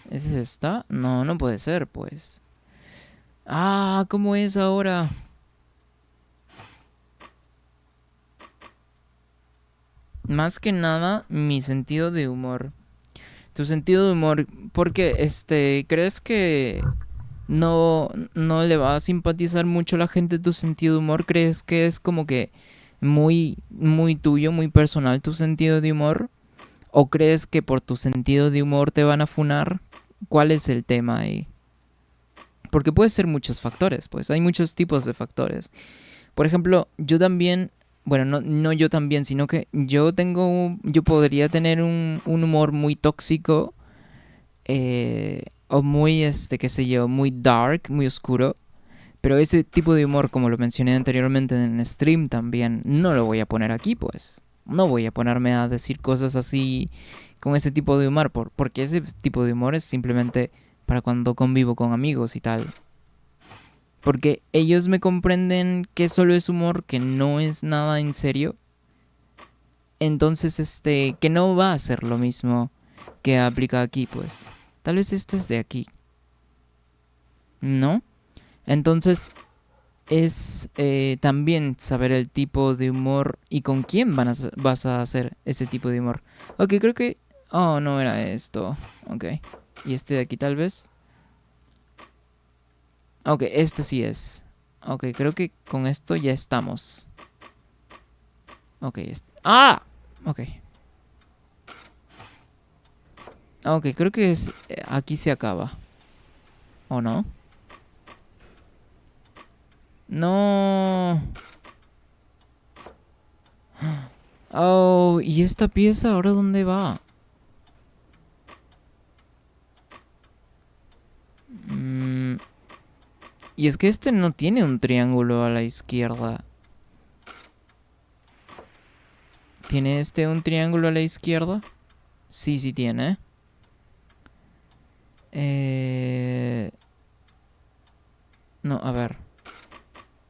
¿Es esta? No, no puede ser, pues. Ah, ¿cómo es ahora? Más que nada, mi sentido de humor. Tu sentido de humor. Porque, ¿crees que no le va a simpatizar mucho a la gente tu sentido de humor? ¿Crees que es como que muy, muy tuyo, muy personal tu sentido de humor? ¿O crees que por tu sentido de humor te van a funar? ¿Cuál es el tema ahí? Porque puede ser muchos factores, pues hay muchos tipos de factores. Por ejemplo, yo también, bueno, no yo también, sino que yo podría tener un humor muy tóxico, o muy, qué sé yo, muy dark, muy oscuro. Pero ese tipo de humor, como lo mencioné anteriormente en el stream también, no lo voy a poner aquí, pues. No voy a ponerme a decir cosas así con ese tipo de humor, porque ese tipo de humor es simplemente para cuando convivo con amigos y tal. Porque ellos me comprenden que solo es humor, que no es nada en serio. Entonces, que no va a ser lo mismo que aplica aquí, pues. Tal vez esto es de aquí. ¿No? Entonces es también saber el tipo de humor y con quién vas a hacer ese tipo de humor. Ok, creo que... Oh, no era esto. Ok. Y este de aquí tal vez. Ok, este sí es. Ok, creo que con esto ya estamos. Ok, ¡ah! Ok. Ok, creo que es... aquí se acaba. ¿O no? No. Oh, ¿y esta pieza ahora dónde va? Mm, y es que este no tiene un triángulo a la izquierda. ¿Tiene este un triángulo a la izquierda? Sí, sí tiene. No, a ver.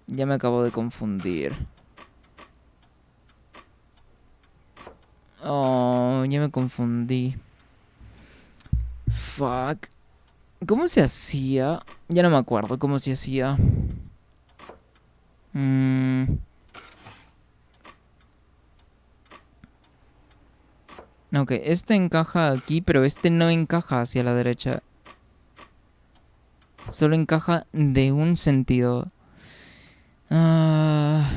Ya me acabo de confundir. Oh, ya me confundí. Fuck. ¿Cómo se hacía? Ya no me acuerdo cómo se hacía. Ok, este encaja aquí, pero este no encaja hacia la derecha. Solo encaja de un sentido. Ah,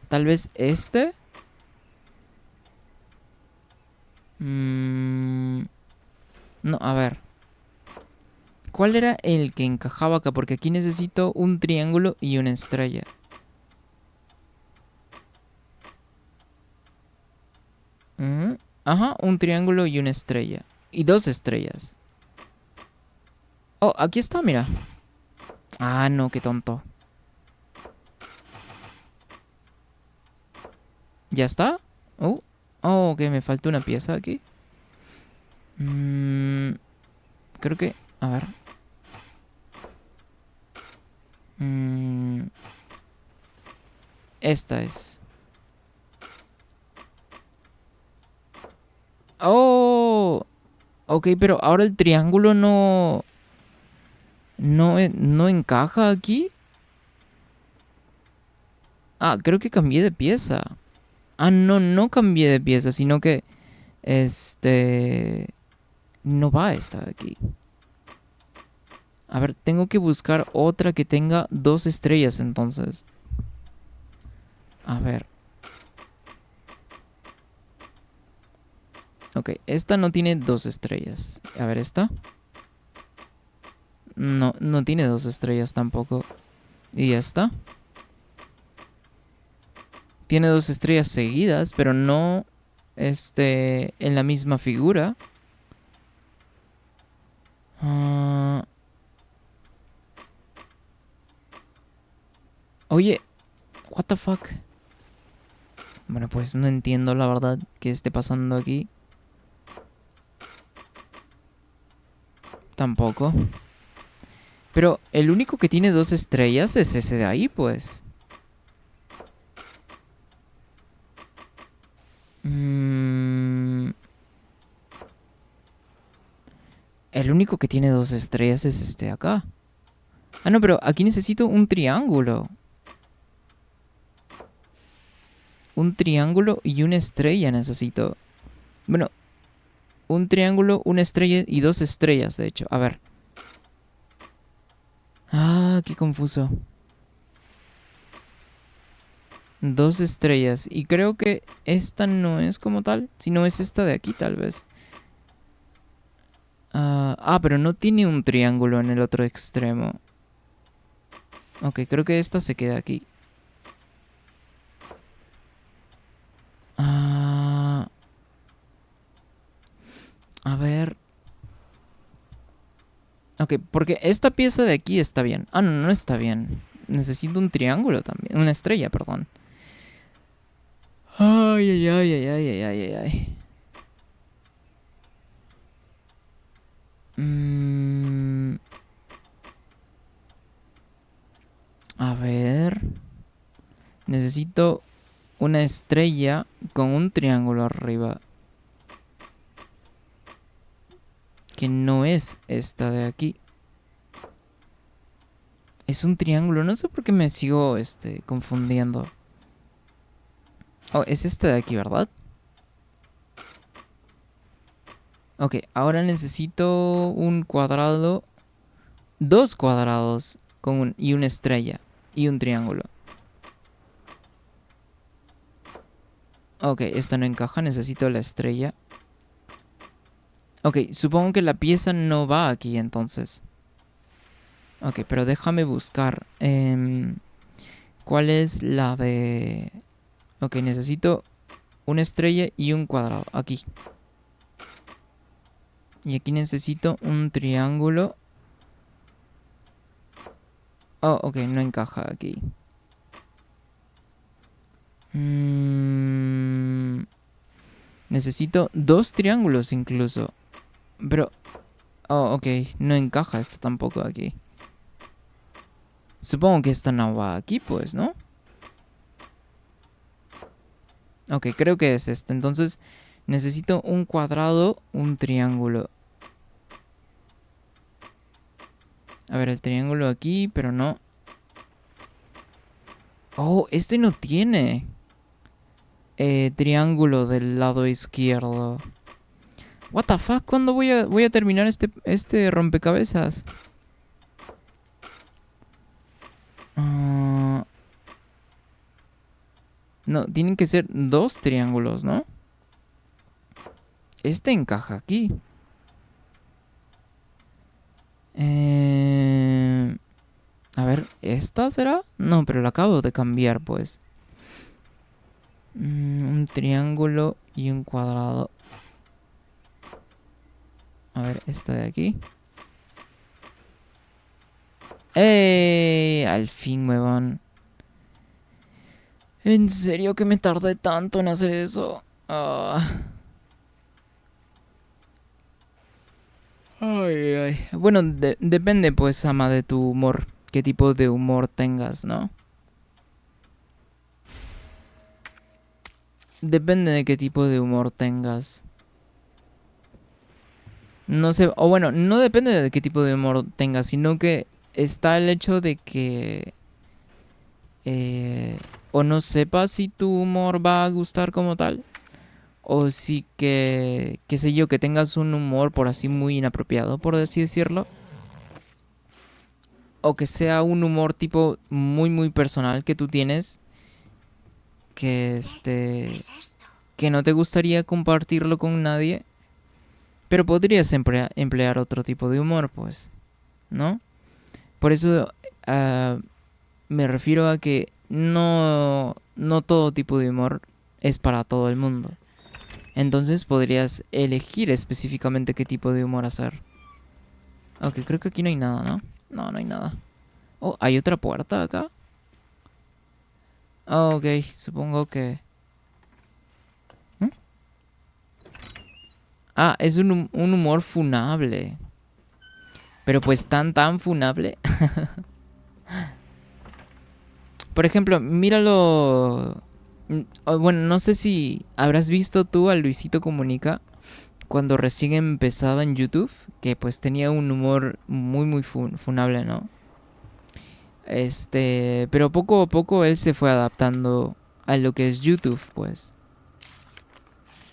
tal vez este. No, a ver. ¿Cuál era el que encajaba acá? Porque aquí necesito un triángulo y una estrella. Ajá, un triángulo y una estrella. Y dos estrellas. Oh, aquí está, mira. Ah, no, qué tonto. ¿Ya está? Oh, ok, me falta una pieza aquí. Creo que... A ver. Esta es. Oh, ok, pero ahora el triángulo no... No, no encaja aquí. Ah, creo que cambié de pieza. Ah, no, no cambié de pieza, sino que... Este... No va esta aquí. A ver, tengo que buscar otra que tenga dos estrellas entonces. A ver. Ok, esta no tiene dos estrellas. A ver, esta. No, no tiene dos estrellas tampoco. ¿Y esta? Tiene dos estrellas seguidas, pero no en la misma figura. Ah, oye, what the fuck. Bueno, pues no entiendo la verdad qué esté pasando aquí. Tampoco. Pero el único que tiene dos estrellas es ese de ahí, pues. El único que tiene dos estrellas es este de acá. Ah, no, pero aquí necesito un triángulo. Un triángulo y una estrella necesito. Bueno, un triángulo, una estrella y dos estrellas, de hecho. A ver. Ah, qué confuso. Dos estrellas. Y creo que esta no es como tal, sino es esta de aquí, tal vez. Pero no tiene un triángulo en el otro extremo. Ok, creo que esta se queda aquí. A ver. Ok, porque esta pieza de aquí está bien. Ah, no, no está bien. Necesito un triángulo también. Una estrella, perdón. Ay, ay, ay, ay, ay, ay, ay, ay. A ver. Necesito una estrella con un triángulo arriba. que no es esta de aquí. Es un triángulo. No sé por qué me sigo confundiendo. Oh, es esta de aquí, ¿verdad? Ok, ahora necesito un cuadrado. Dos cuadrados y una estrella. Y un triángulo. Ok, esta no encaja. Necesito la estrella. Ok, supongo que la pieza no va aquí entonces. Ok, pero déjame buscar. ¿Cuál es la de...? Ok, necesito una estrella y un cuadrado. Aquí. Y aquí necesito un triángulo. Oh, ok, no encaja aquí. Necesito dos triángulos incluso. Pero... Oh, ok, no encaja esta tampoco aquí. Supongo que esta no va aquí, pues, ¿no? Ok, creo que es esta. Entonces necesito un cuadrado, un triángulo. A ver, el triángulo aquí, pero no. Oh, este no tiene triángulo del lado izquierdo. What the fuck, ¿cuándo voy a terminar este rompecabezas? No, tienen que ser dos triángulos, ¿no? Este encaja aquí. A ver, ¿esta será? No, pero la acabo de cambiar, pues. Un triángulo y un cuadrado. A ver, esta de aquí. ¡Ey! Al fin, huevón. ¿En serio que me tardé tanto en hacer eso? Ay, ay. Bueno, depende, pues, ama, de tu humor. Qué tipo de humor tengas, ¿no? Depende de qué tipo de humor tengas. No sé, o bueno, no depende de qué tipo de humor tengas, sino que está el hecho de que o no sepas si tu humor va a gustar como tal, o si que, qué sé yo, que tengas un humor por así muy inapropiado, por así decirlo, o que sea un humor tipo muy muy personal que tú tienes, que que no te gustaría compartirlo con nadie, pero podrías emplear otro tipo de humor, pues, ¿no? Por eso me refiero a que no todo tipo de humor es para todo el mundo. Entonces podrías elegir específicamente qué tipo de humor hacer. Ok, creo que aquí no hay nada, ¿no? No, no hay nada. Oh, ¿hay otra puerta acá? Oh, ok, supongo que... ¿Mm? Ah, es un humor funable. Pero pues tan funable. Por ejemplo, míralo... Bueno, no sé si habrás visto tú a Luisito Comunica cuando recién empezaba en YouTube, que pues tenía un humor muy muy funable, ¿no? Pero poco a poco él se fue adaptando a lo que es YouTube, pues.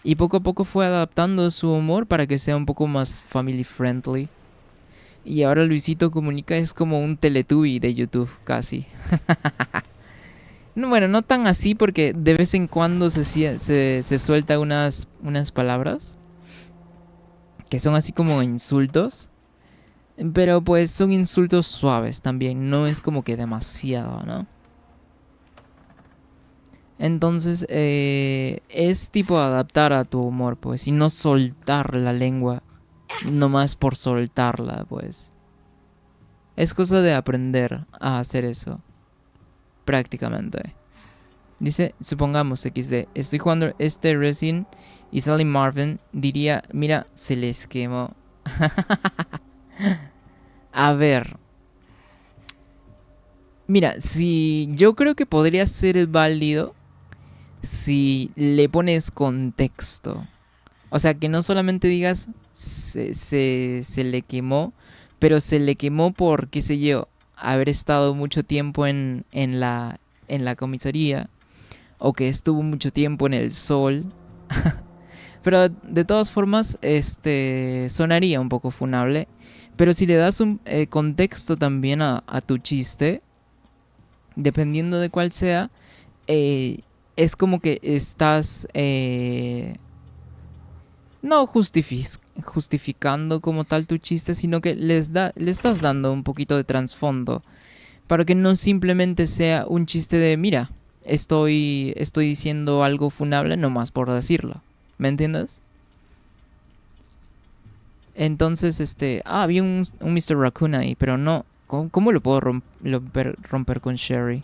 Y poco a poco fue adaptando su humor para que sea un poco más family friendly. Y ahora Luisito Comunica es como un Teletubby de YouTube, casi. No, bueno, no tan así porque de vez en cuando se suelta unas palabras que son así como insultos. Pero pues son insultos suaves también, no es como que demasiado, ¿no? Entonces es tipo adaptar a tu humor, pues, y no soltar la lengua nomás por soltarla, pues. Es cosa de aprender a hacer eso, prácticamente. Dice, supongamos XD, estoy jugando este Resin y sale Marvin, diría, mira, se les quemó. A ver. Mira, si yo creo que podría ser válido si le pones contexto. O sea, que no solamente digas se le quemó, pero se le quemó por, qué sé yo, haber estado mucho tiempo en la comisaría, o que estuvo mucho tiempo en el sol. Pero de todas formas, sonaría un poco funable. Pero si le das un contexto también a tu chiste, dependiendo de cuál sea, eh, es como que estás no justificando como tal tu chiste, sino que le estás dando un poquito de trasfondo. Para que no simplemente sea un chiste de, mira, estoy diciendo algo funable nomás por decirlo. ¿Me entiendes? Entonces, había un Mr. Raccoon ahí, pero no. ¿Cómo lo puedo romper con Sherry?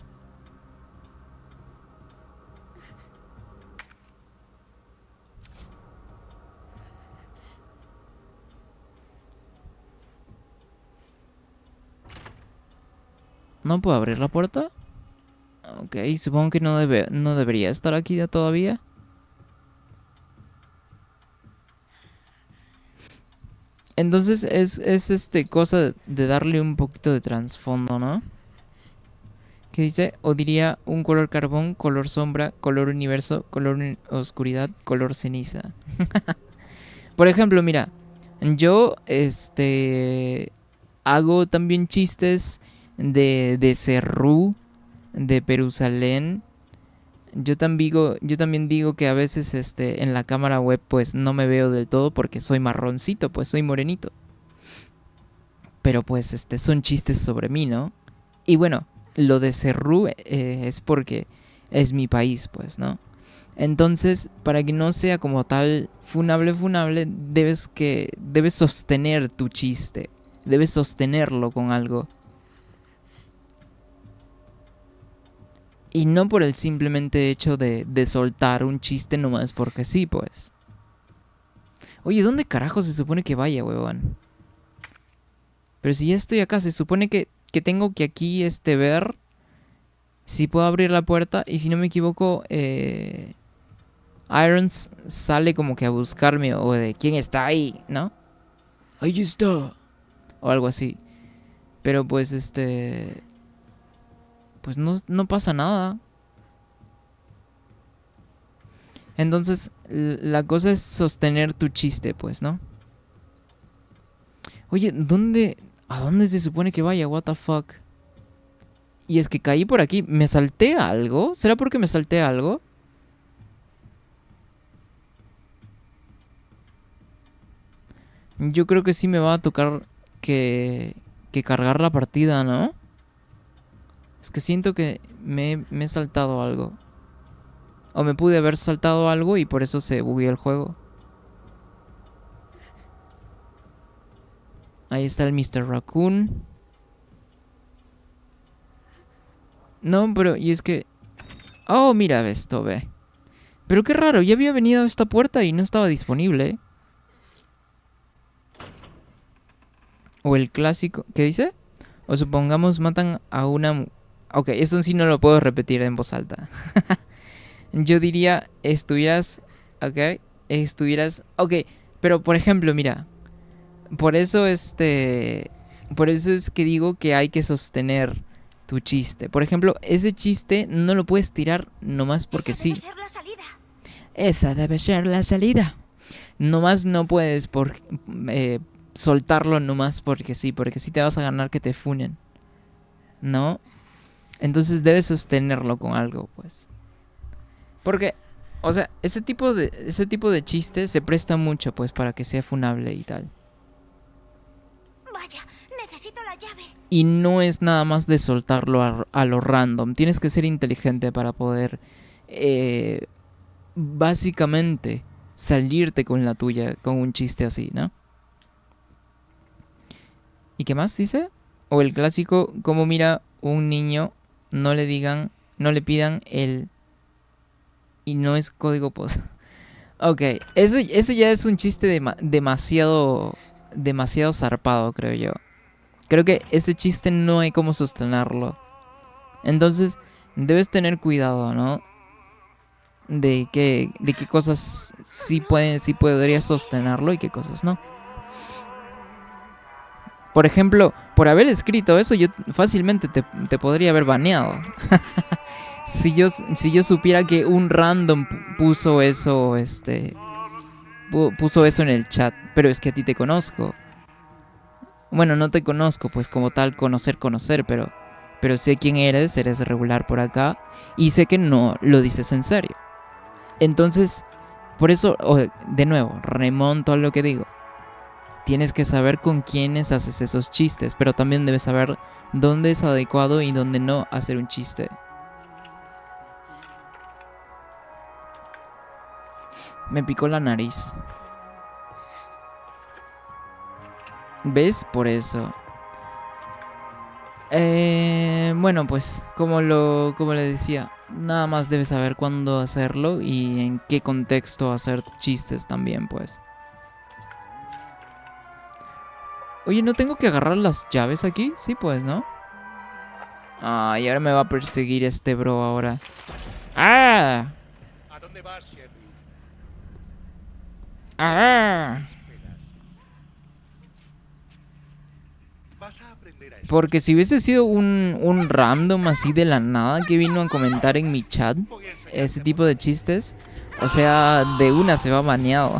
¿No puedo abrir la puerta? Ok, supongo que no debería estar aquí ya todavía. Entonces es cosa de darle un poquito de trasfondo, ¿no? Que dice, o diría un color carbón, color sombra, color universo, color oscuridad, color ceniza. Por ejemplo, mira, yo hago también chistes de Cerrú, de Perusalén. Yo también digo que a veces en la cámara web pues no me veo del todo porque soy marroncito, pues soy morenito. Pero pues son chistes sobre mí, ¿no? Y bueno, lo de Cerrú es porque es mi país, pues, ¿no? Entonces, para que no sea como tal funable, debes sostener tu chiste. Debes sostenerlo con algo. Y no por el simplemente hecho de soltar un chiste nomás porque sí, pues. Oye, ¿dónde carajo se supone que vaya, huevón? Pero si ya estoy acá, se supone que tengo que aquí ver si puedo abrir la puerta. Y si no me equivoco, Irons sale como que a buscarme o de quién está ahí, ¿no? Ahí está. O algo así. Pero pues pues no pasa nada. Entonces la cosa es sostener tu chiste, pues, ¿no? Oye, ¿a dónde se supone que vaya? What the fuck. Y es que caí por aquí. ¿Me salté algo? ¿Será porque me salté algo? Yo creo que sí me va a tocar que cargar la partida, ¿no? Es que siento que me he saltado algo. O me pude haber saltado algo y por eso se bugueó el juego. Ahí está el Mr. Raccoon. No, pero y es que... Oh, mira esto, ve. Pero qué raro, ya había venido a esta puerta y no estaba disponible. O el clásico... ¿Qué dice? O supongamos matan a una... Ok, eso sí no lo puedo repetir en voz alta. Yo diría, estuvieras... Ok, estuvieras... Ok, pero por ejemplo, mira. Por eso Por eso es que digo que hay que sostener tu chiste. Por ejemplo, ese chiste no lo puedes tirar nomás porque sí. Esa debe ser la salida. Esa debe ser la salida. Nomás no puedes soltarlo nomás porque sí te vas a ganar que te funen. ¿No? Entonces debes sostenerlo con algo, pues. Porque, o sea, ese tipo de chiste se presta mucho, pues, para que sea funable y tal. Vaya, necesito la llave. Y no es nada más de soltarlo a lo random. Tienes que ser inteligente para poder, básicamente, salirte con la tuya con un chiste así, ¿no? ¿Y qué más dice? O el clásico, como mira un niño, no le pidan el... Y no es código post. Ok, ese ya es un chiste demasiado zarpado, creo yo. Creo que ese chiste no hay cómo sostenerlo. Entonces, debes tener cuidado, ¿no? de qué cosas sí podría sostenerlo y qué cosas no. Por ejemplo, por haber escrito eso, yo fácilmente te podría haber baneado. Si yo supiera que un random puso eso, puso eso en el chat, pero es que a ti te conozco. Bueno, no te conozco, pues como tal, conocer, pero sé quién eres regular por acá, y sé que no lo dices en serio. Entonces, por eso, de nuevo, remonto a lo que digo. Tienes que saber con quiénes haces esos chistes, pero también debes saber dónde es adecuado y dónde no hacer un chiste. Me picó la nariz. ¿Ves? Por eso. Bueno, pues, como le decía, nada más debes saber cuándo hacerlo y en qué contexto hacer chistes también, pues. Oye, ¿no tengo que agarrar las llaves aquí? Sí, pues, ¿no? Ah, y ahora me va a perseguir este bro ahora. ¡Ah! ¿A dónde vas, Sherry? ¡Ah! Vas a aprender a Porque si hubiese sido un random así de la nada que vino a comentar en mi chat ese tipo de chistes, o sea, de una se va baneado.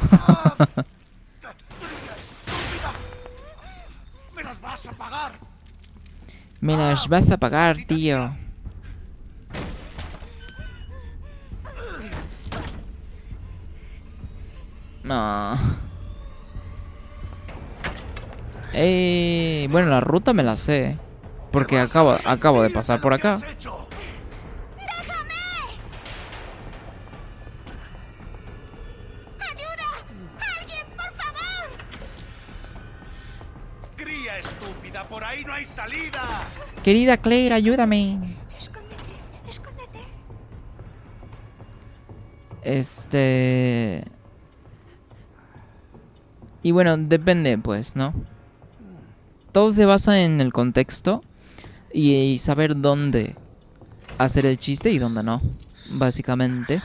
¡Me las vas a pagar! Me las vas a pagar, tío. No. Bueno, la ruta me la sé. Porque acabo de pasar por acá. ¡Cría estúpida! ¡Por ahí no hay salida! Querida Claire, ayúdame. Escóndete. Y bueno, depende, pues, ¿no? Todo se basa en el contexto y saber dónde hacer el chiste y dónde no, básicamente.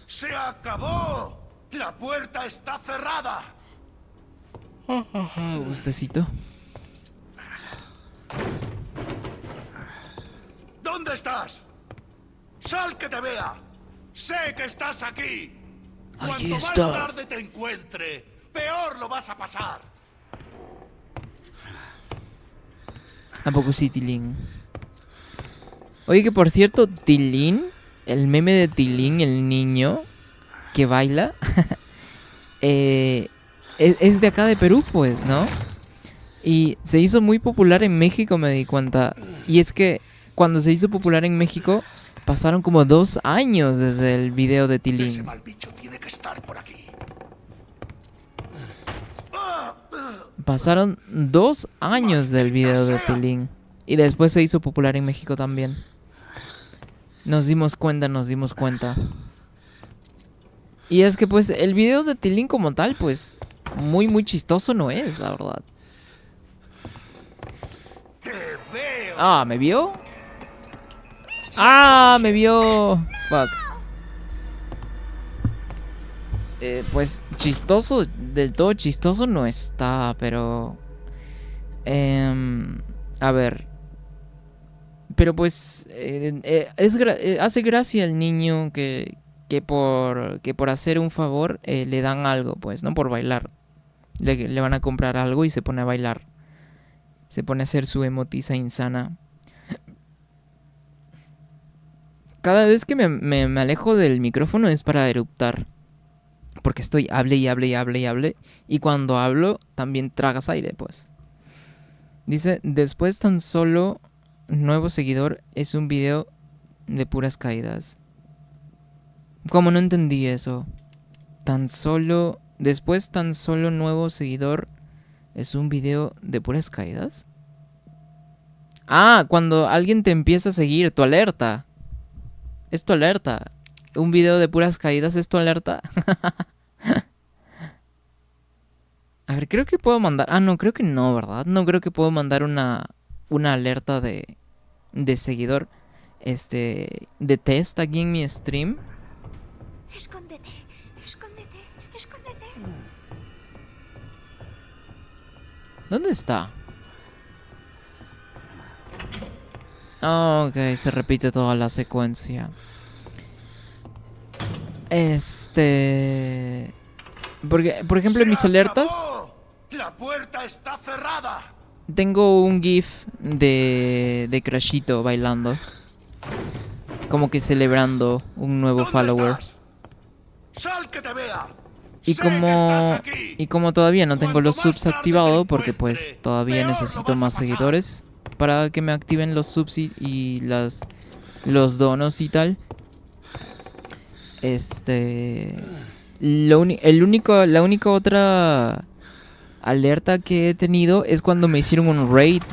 ¡Se acabó! ¡La puerta está cerrada! Gustecito. ¿Dónde estás? ¡Sal que te vea! ¡Sé que estás aquí! Cuanto más tarde te encuentre, peor lo vas a pasar. ¿A poco sí, Tilín? Oye, que por cierto, Tilín, el meme de Tilín, el niño que baila, es de acá de Perú, pues, ¿no? Y se hizo muy popular en México, me di cuenta. Y es que cuando se hizo popular en México, pasaron como 2 años desde el video de Ese Tilín. mal bicho tiene que estar por aquí. Pasaron 2 años del video de Tilín. Y después se hizo popular en México también. Nos dimos cuenta. Y es que pues el video de Tilín como tal, pues muy chistoso no es, la verdad. ¡Te veo! Ah, ¿me vio? ¡Ah, me vio! Fuck. Pues chistoso, del todo chistoso no está, pero... a ver. Pero pues hace gracia el niño que por hacer un favor le dan algo, pues, ¿no? Por bailar. Le van a comprar algo y se pone a bailar. Se pone a hacer su emotiza insana. Cada vez que me alejo del micrófono es para eruptar. Porque estoy hable. Y cuando hablo también tragas aire, pues. Dice, después tan solo nuevo seguidor es un video de puras caídas. ¿Cómo no entendí eso? Después tan solo nuevo seguidor es un video de puras caídas. Ah, cuando alguien te empieza a seguir, tu alerta. Es tu alerta. Un video de puras caídas es tu alerta. A ver, creo que puedo mandar... Ah, no, creo que no, ¿verdad? No creo que puedo mandar una una alerta de seguidor, de test aquí en mi stream. Escóndete, escóndete, escóndete. ¿Dónde está? Ok, se repite toda la secuencia. Porque, por ejemplo, en mis alertas La puerta está cerrada. tengo un GIF de Crashito bailando. Como que celebrando un nuevo ¿Dónde follower. estás? ¡Sal que te vea! Y Sé que estás como, aquí. y como todavía no tengo Cuanto los más subs tarde te activados, porque encuentre, pues todavía peor lo necesito vas a más pasar. seguidores para que me activen los subs y los donos y tal. La única otra alerta que he tenido es cuando me hicieron un raid.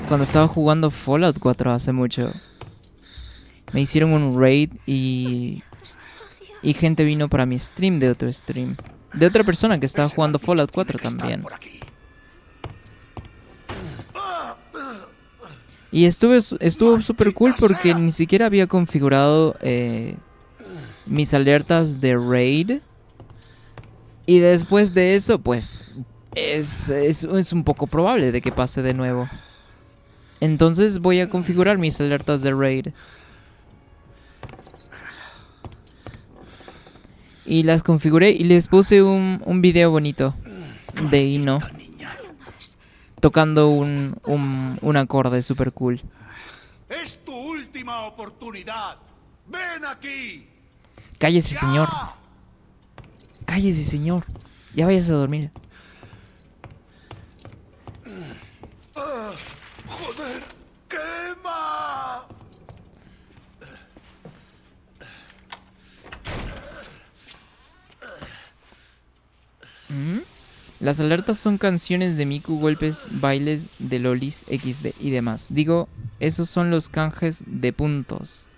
Cuando estaba jugando Fallout 4 hace mucho. Me hicieron un raid y gente vino para mi stream de otro stream. De otra persona que estaba Ese jugando maldito Fallout tiene 4 que estar también. por aquí. Y estuvo súper cool porque ni siquiera había configurado mis alertas de raid. Y después de eso, pues es un poco probable de que pase de nuevo. Entonces voy a configurar mis alertas de raid. Y las configuré y les puse un video bonito de Ino tocando un acorde super cool. Es tu última oportunidad. Ven aquí. Cállese, ¡Ya! señor. Cállese, señor. Ya váyase a dormir. ¡Joder! ¡Quema! Las alertas son canciones de Miku, golpes, bailes de lolis, XD y demás. Digo, esos son los canjes de puntos.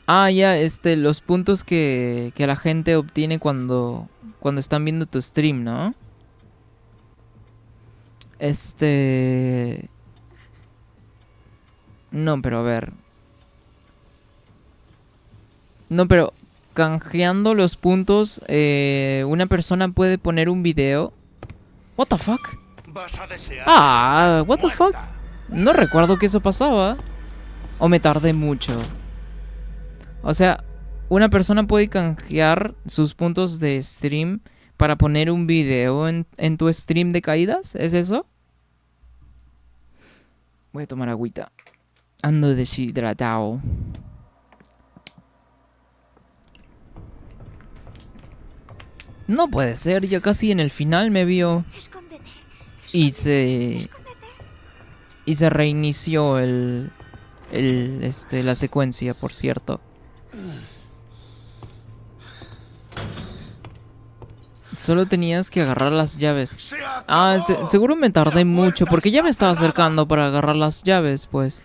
Ah, ya, los puntos que la gente obtiene cuando están viendo tu stream, ¿no? No, pero a ver. No, pero canjeando los puntos, una persona puede poner un video. What the fuck? Vas a desear What the fuck? muerta. No recuerdo que eso pasaba. O me tardé mucho. O sea, una persona puede canjear sus puntos de stream para poner un video en tu stream de caídas. ¿Es eso? Voy a tomar agüita. Ando deshidratado. No puede ser, ya casi en el final me vio. Escóndete, Y se escóndete. reinició la secuencia, por cierto. Solo tenías que agarrar las llaves. ¡Se acabó! Ah, seguro me tardé La mucho, puerta porque ya me está estaba cerrada. acercando para agarrar las llaves, pues.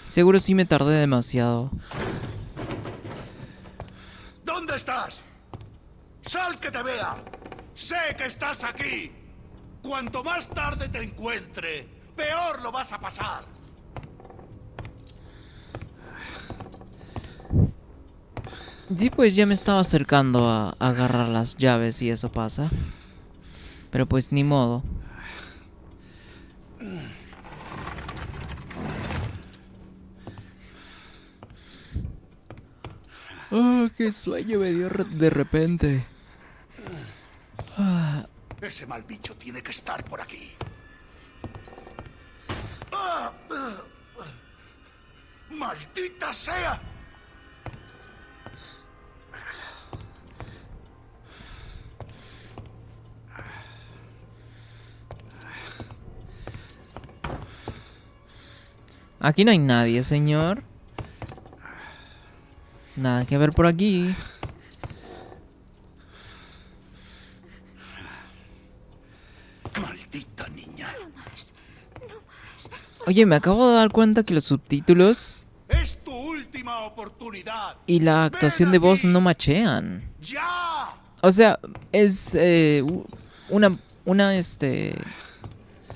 Seguro sí me tardé demasiado. ¿Dónde estás? ¡Sal que te vea! ¡Sé que estás aquí! Cuanto más tarde te encuentre, peor lo vas a pasar. Sí, pues ya me estaba acercando a agarrar las llaves y eso pasa. Pero pues ni modo. Ah, qué sueño me dio de repente. Ese mal bicho tiene que estar por aquí. ¡Maldita sea! Aquí no hay nadie, señor. Nada que ver por aquí. ¡Maldita niña! Oye, me acabo de dar cuenta que los subtítulos ¡Es tu última oportunidad! y la actuación de voz no machean. ¡Ya! O sea, es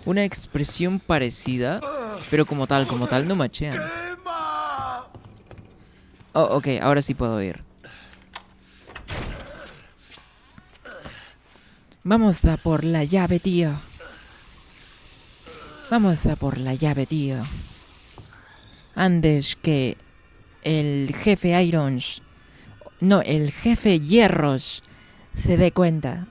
una expresión parecida, pero como tal no machean. ¡Quema! Oh, ok, ahora sí puedo ir. Vamos a por la llave, tío. Vamos a por la llave, tío. Antes que el jefe Irons... No, el jefe Hierros se dé cuenta.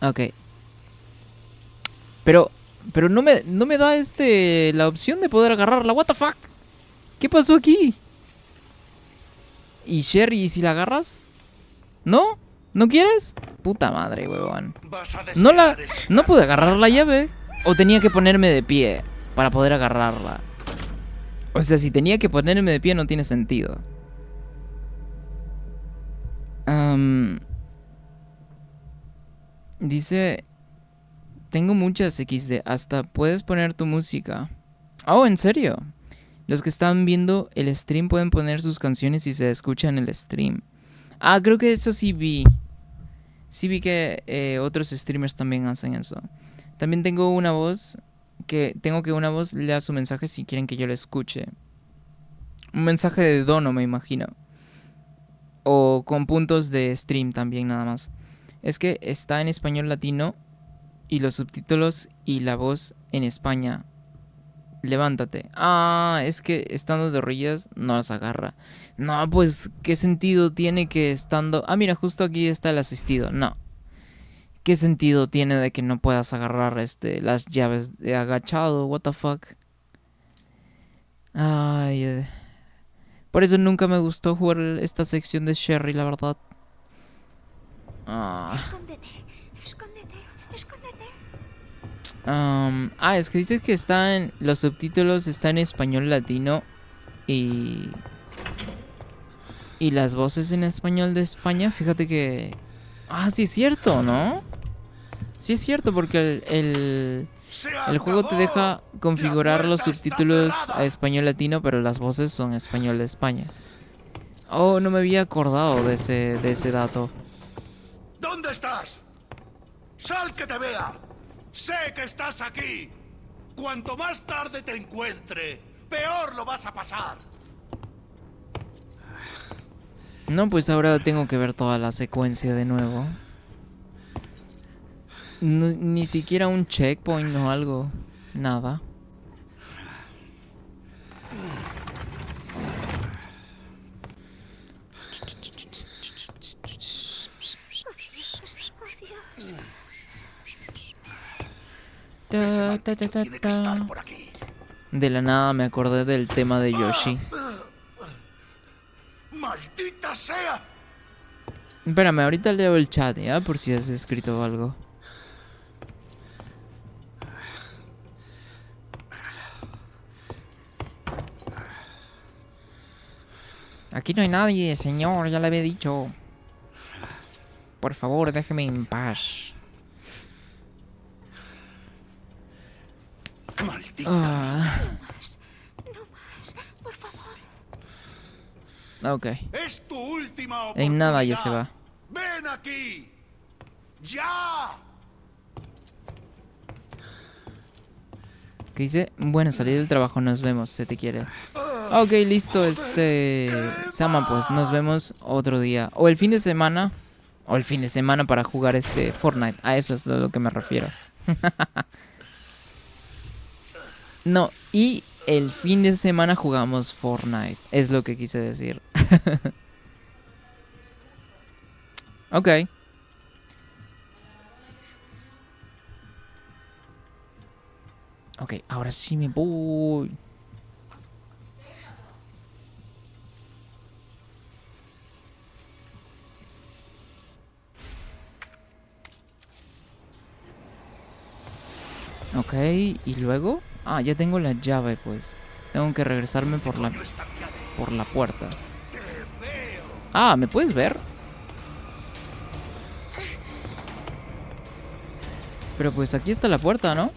Ok. Pero no me da la opción de poder agarrarla. What the fuck? ¿Qué pasó aquí? ¿Y Sherry, si la agarras? ¿No? ¿No quieres? Puta madre, huevón. Vas a No desear pude agarrar la llave. O tenía que ponerme de pie para poder agarrarla. O sea, si tenía que ponerme de pie no tiene sentido. Dice... Tengo muchas XD. Hasta puedes poner tu música. Oh, ¿en serio? Los que están viendo el stream pueden poner sus canciones y se escuchan en el stream. Ah, creo que eso sí vi. Sí vi que otros streamers también hacen eso. También tengo una voz tengo que una voz lea su mensaje si quieren que yo lo escuche. Un mensaje de dono, me imagino. O con puntos de stream también, nada más. Es que está en español latino y los subtítulos y la voz en España. Levántate. Ah, es que estando de rodillas no las agarra. No, pues, ¿qué sentido tiene que estando... Ah, mira, justo aquí está el asistido. No. ¿Qué sentido tiene de que no puedas agarrar las llaves de agachado? What the fuck. Ay, por eso nunca me gustó jugar esta sección de Sherry, la verdad. Escóndete, escóndete, escóndete. Es que dice que los subtítulos están en español latino y las voces en español de España. Fíjate que... Ah, sí es cierto, ¿no? Sí es cierto porque el juego te deja configurar los subtítulos a español latino, pero las voces son español de España. Oh, no me había acordado de ese dato. ¿Dónde estás? ¡Sal que te vea! ¡Sé que estás aquí! Cuanto más tarde te encuentre, peor lo vas a pasar. No, pues ahora tengo que ver toda la secuencia de nuevo. Ni siquiera un checkpoint o algo. Nada. Tiene que estar por aquí. De la nada me acordé del tema de Yoshi. ¡Maldita sea! Espérame, ahorita leo el chat, ¿ya? Por si has escrito algo. Aquí no hay nadie, señor, ya le había dicho. Por favor, déjeme en paz. ¡Maldita! No más, por favor. Ok. ¡Es tu última oportunidad! En nada ya se va. ¡Ven aquí! ¡Ya! ¿Qué dice? Bueno, salí del trabajo, nos vemos, se te quiere. Ok, listo, Sama, pues nos vemos otro día. O el fin de semana. O el fin de semana para jugar Fortnite. A eso es a lo que me refiero. No, y el fin de semana jugamos Fortnite. Es lo que quise decir. Ok. Ok, ahora sí me voy. Ok, y luego... Ah, ya tengo la llave, pues. Tengo que regresarme por la puerta. Ah, ¿me puedes ver? Pero pues aquí está la puerta, ¿no?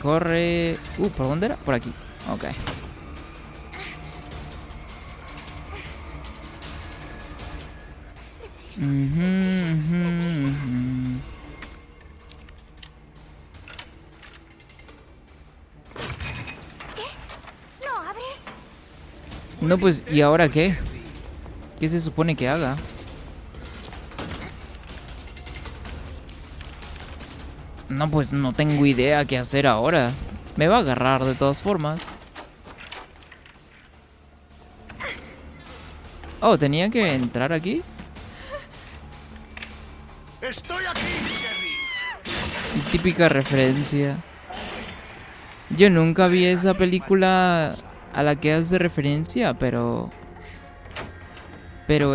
Corre... ¿por dónde era? Por aquí. Ok. Ujú, ujú, ujú. ¿No abre? No, pues, ¿y ahora qué? ¿Qué se supone que haga? No, pues no tengo idea qué hacer ahora. Me va a agarrar de todas formas. Oh, ¿tenía que entrar aquí? ¡Estoy aquí, Sherry! Típica referencia. Yo nunca vi esa película a la que hace referencia, pero... Pero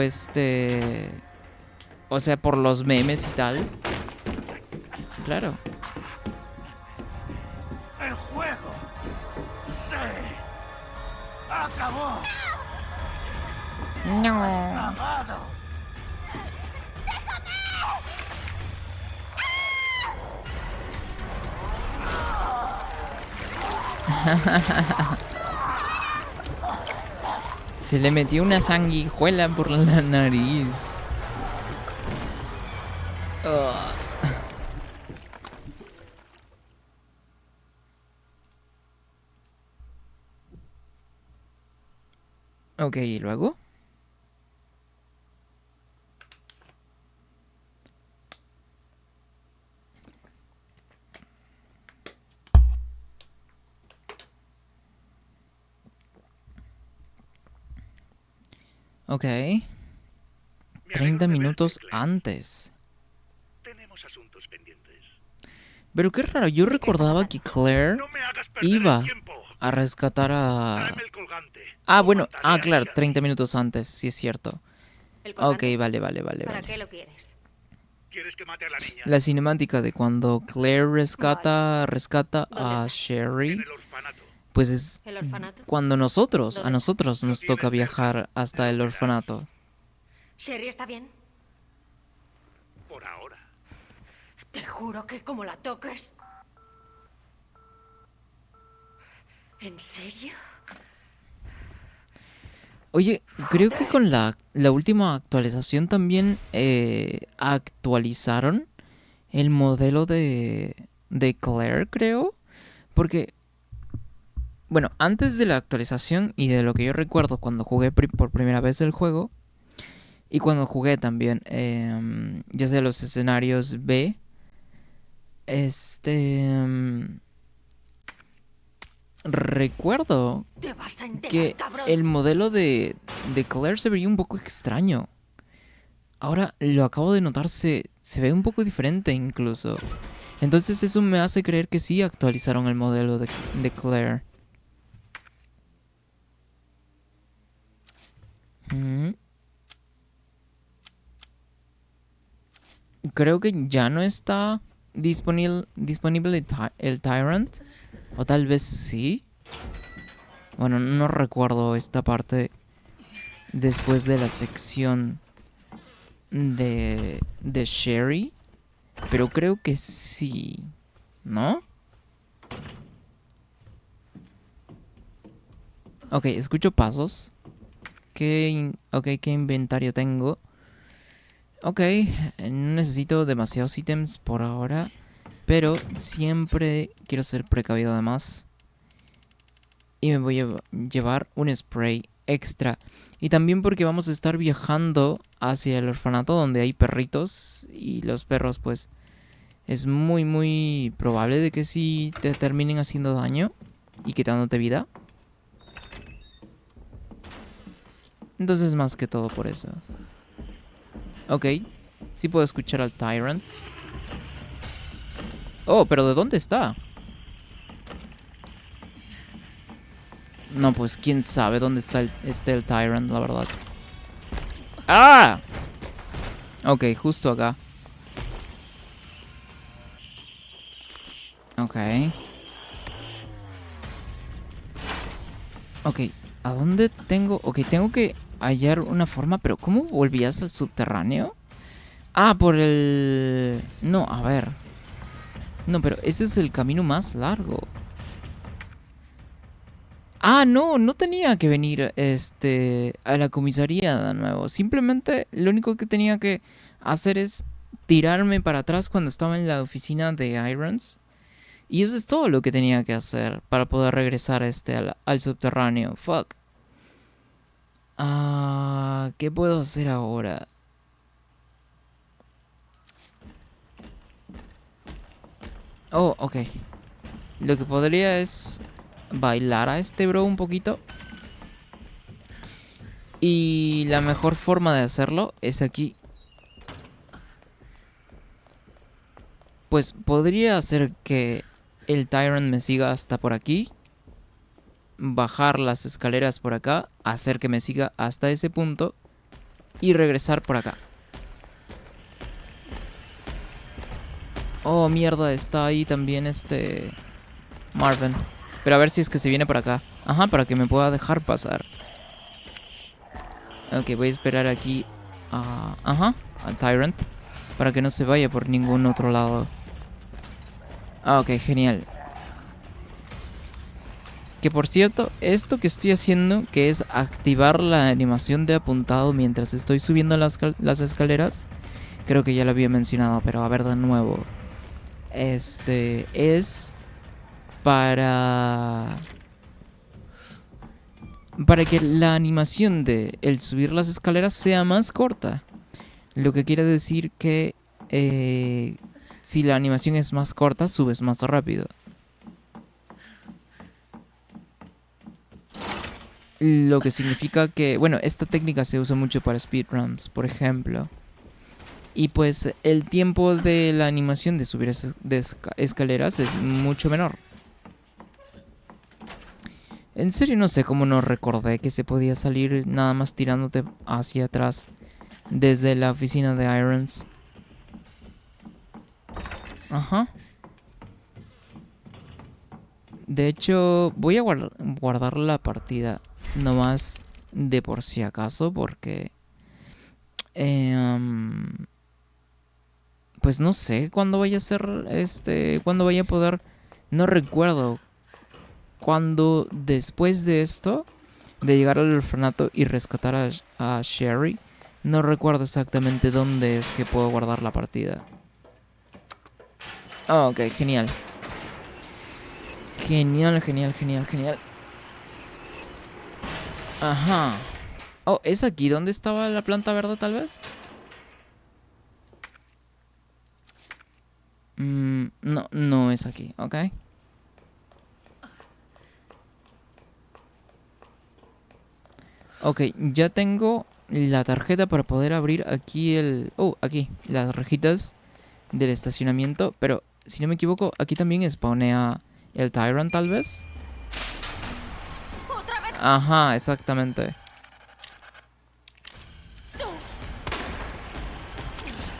o sea, por los memes y tal. Claro. ¡El juego! ¡Se acabó! No. ¡Acabado! Se le metió una sanguijuela por la nariz. Ugh. Ok, ¿y luego? Ok. Me 30 alegro de minutos verte, Claire. antes. Tenemos asuntos pendientes. Pero qué raro, yo ¿De qué estás recordaba hablando? que Claire No me hagas perder iba el tiempo. a rescatar a... Tráeme el colgante. Ah, O bueno, mataré a claro, Sherry. 30 minutos antes, sí es cierto. ¿El Ok, colgante? vale. ¿Para qué lo quieres? ¿Quieres que mate a la niña? La cinemática de cuando Claire rescata ¿Dónde a está? Sherry, En el orfanato. pues es ¿El orfanato? cuando a ¿Dónde nosotros está? nos Lo toca tienes viajar cerca. hasta el Lo verás. orfanato. ¿Sherry está bien? Por ahora. Te juro que como la toques... ¿En serio? Oye, creo que con la última actualización también actualizaron el modelo de Claire, creo. Porque, bueno, antes de la actualización y de lo que yo recuerdo cuando jugué por primera vez el juego, y cuando jugué también, ya sea los escenarios B, recuerdo Te vas a enterar, que cabrón. el modelo de Claire se veía un poco extraño. Ahora lo acabo de notar, se ve un poco diferente incluso. Entonces eso me hace creer que sí actualizaron el modelo de Claire. Mm. Creo que ya no está disponible el Tyrant. O tal vez sí. Bueno, no recuerdo esta parte después de la sección de Sherry. Pero creo que sí. ¿No? Ok, escucho pasos. ¿Qué inventario tengo? Ok, no necesito demasiados ítems por ahora. Pero siempre quiero ser precavido además. Y me voy a llevar un spray extra. Y también porque vamos a estar viajando hacia el orfanato donde hay perritos. Y los perros pues es muy probable de que sí te terminen haciendo daño y quitándote vida. Entonces más que todo por eso. Ok, sí puedo escuchar al Tyrant. Oh, pero ¿de dónde está? No, pues quién sabe dónde está el Tyrant, la verdad. ¡Ah! Ok, justo acá. Ok. Ok, ¿a dónde tengo? Ok, tengo que hallar una forma, pero ¿cómo volvías al subterráneo? Ah, por el... No, a ver. No, pero ese es el camino más largo. Ah, no, no tenía que venir a la comisaría de nuevo. Simplemente lo único que tenía que hacer es tirarme para atrás cuando estaba en la oficina de Irons. Y eso es todo lo que tenía que hacer para poder regresar al subterráneo. Fuck. Ah, ¿qué puedo hacer ahora? Oh, ok. Lo que podría es bailar a este bro un poquito. Y la mejor forma de hacerlo es aquí. Pues podría hacer que el Tyrant me siga hasta por aquí. Bajar las escaleras por acá. Hacer que me siga hasta ese punto. Y regresar por acá. Oh, mierda, está ahí también Marvin. Pero a ver si es que se viene por acá. Ajá, para que me pueda dejar pasar. Ok, voy a esperar aquí al Tyrant. Para que no se vaya por ningún otro lado. Ah, ok, genial. Que por cierto, esto que estoy haciendo, que es activar la animación de apuntado mientras estoy subiendo las escaleras, creo que ya lo había mencionado, pero a ver de nuevo. Es para que la animación de el subir las escaleras sea más corta. Lo que quiere decir que si la animación es más corta, subes más rápido. Lo que significa que, bueno, esta técnica se usa mucho para speedruns, por ejemplo. Y pues el tiempo de la animación de subir escaleras es mucho menor. En serio no sé cómo no recordé que se podía salir nada más tirándote hacia atrás desde la oficina de Irons. Ajá. De hecho, voy a guardar la partida nomás de por si acaso, porque pues no sé cuándo vaya a ser cuándo vaya a poder. No recuerdo cuándo después de esto, de llegar al orfanato y rescatar a Sherry, no recuerdo exactamente dónde es que puedo guardar la partida. Oh, ok, genial. Genial. Ajá. Oh, ¿es aquí donde estaba la planta verde tal vez? No, no es aquí, ok. Ok, ya tengo la tarjeta para poder abrir aquí aquí, las rejitas del estacionamiento. Pero, si no me equivoco, aquí también spawnea el Tyrant, tal vez. ¡Otra vez! Ajá, exactamente.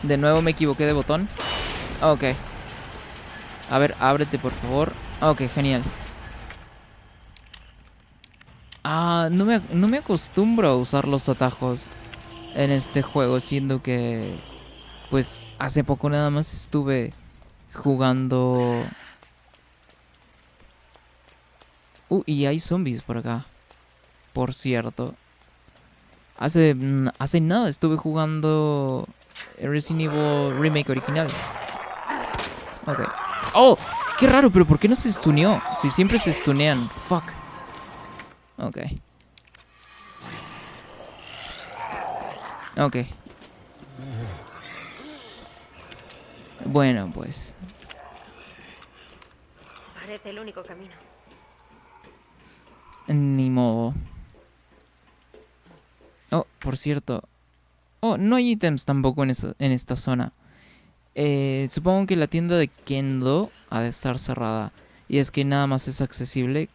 De nuevo me equivoqué de botón. Ok. A ver, ábrete, por favor. Ok, genial. Ah, no me acostumbro a usar los atajos en este juego, siendo que pues hace poco nada más estuve jugando. Y hay zombies por acá, por cierto. Hace nada estuve jugando Resident Evil Remake original. Ok. ¡Oh! ¡Qué raro! ¿Pero por qué no se stuneó? Si siempre se stunean. Fuck. Ok. Ok. Bueno, pues. Parece el único camino. Ni modo. Oh, por cierto. Oh, no hay ítems tampoco en esta zona. Supongo que la tienda de Kendo ha de estar cerrada. Y es que nada más es accesible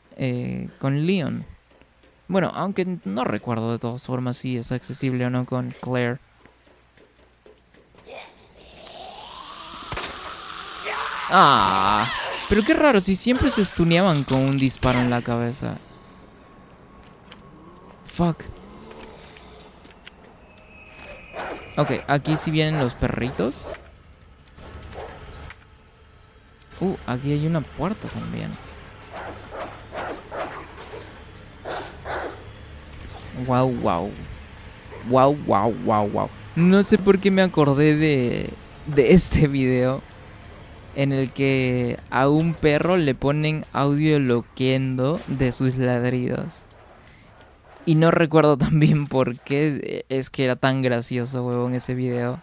con Leon. Bueno, aunque no recuerdo de todas formas si es accesible o no con Claire. Ah, pero qué raro, si siempre se stuneaban con un disparo en la cabeza. Fuck. Ok, aquí sí vienen los perritos. Aquí hay una puerta también. Wow, wow. Wow, wow, wow, wow. No sé por qué me acordé de este video en el que a un perro le ponen audio loquendo de sus ladridos. Y no recuerdo también por qué es que era tan gracioso, huevón, ese video.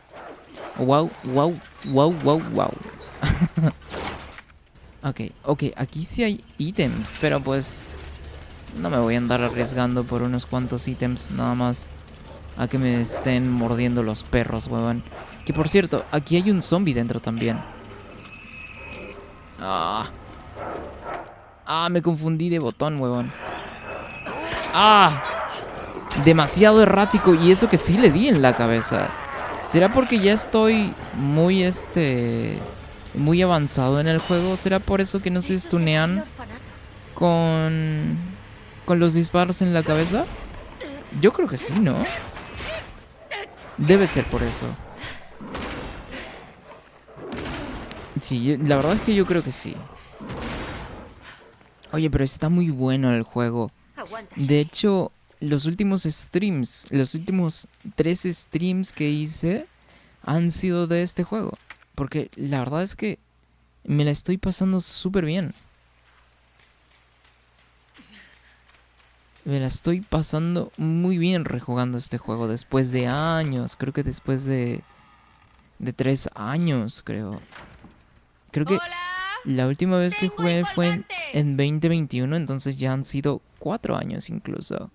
Wow, wow, wow, wow, wow. Ok, aquí sí hay ítems, pero pues no me voy a andar arriesgando por unos cuantos ítems nada más a que me estén mordiendo los perros, huevón. Que por cierto, aquí hay un zombie dentro también. Me confundí de botón, huevón. Demasiado errático. Y eso que sí le di en la cabeza. ¿Será porque ya estoy muy, muy avanzado en el juego? ¿Será por eso que no se stunean con los disparos en la cabeza? Yo creo que sí, ¿no? Debe ser por eso. Sí, la verdad es que yo creo que sí. Oye, pero está muy bueno el juego. Aguanta. De hecho, los últimos 3 streams que hice han sido de este juego. Porque la verdad es que me la estoy pasando súper bien. Me la estoy pasando muy bien rejugando este juego después de años. Creo que después de 3 años, creo. Creo que la última vez que jugué fue en 2021, entonces ya han sido 4 años incluso.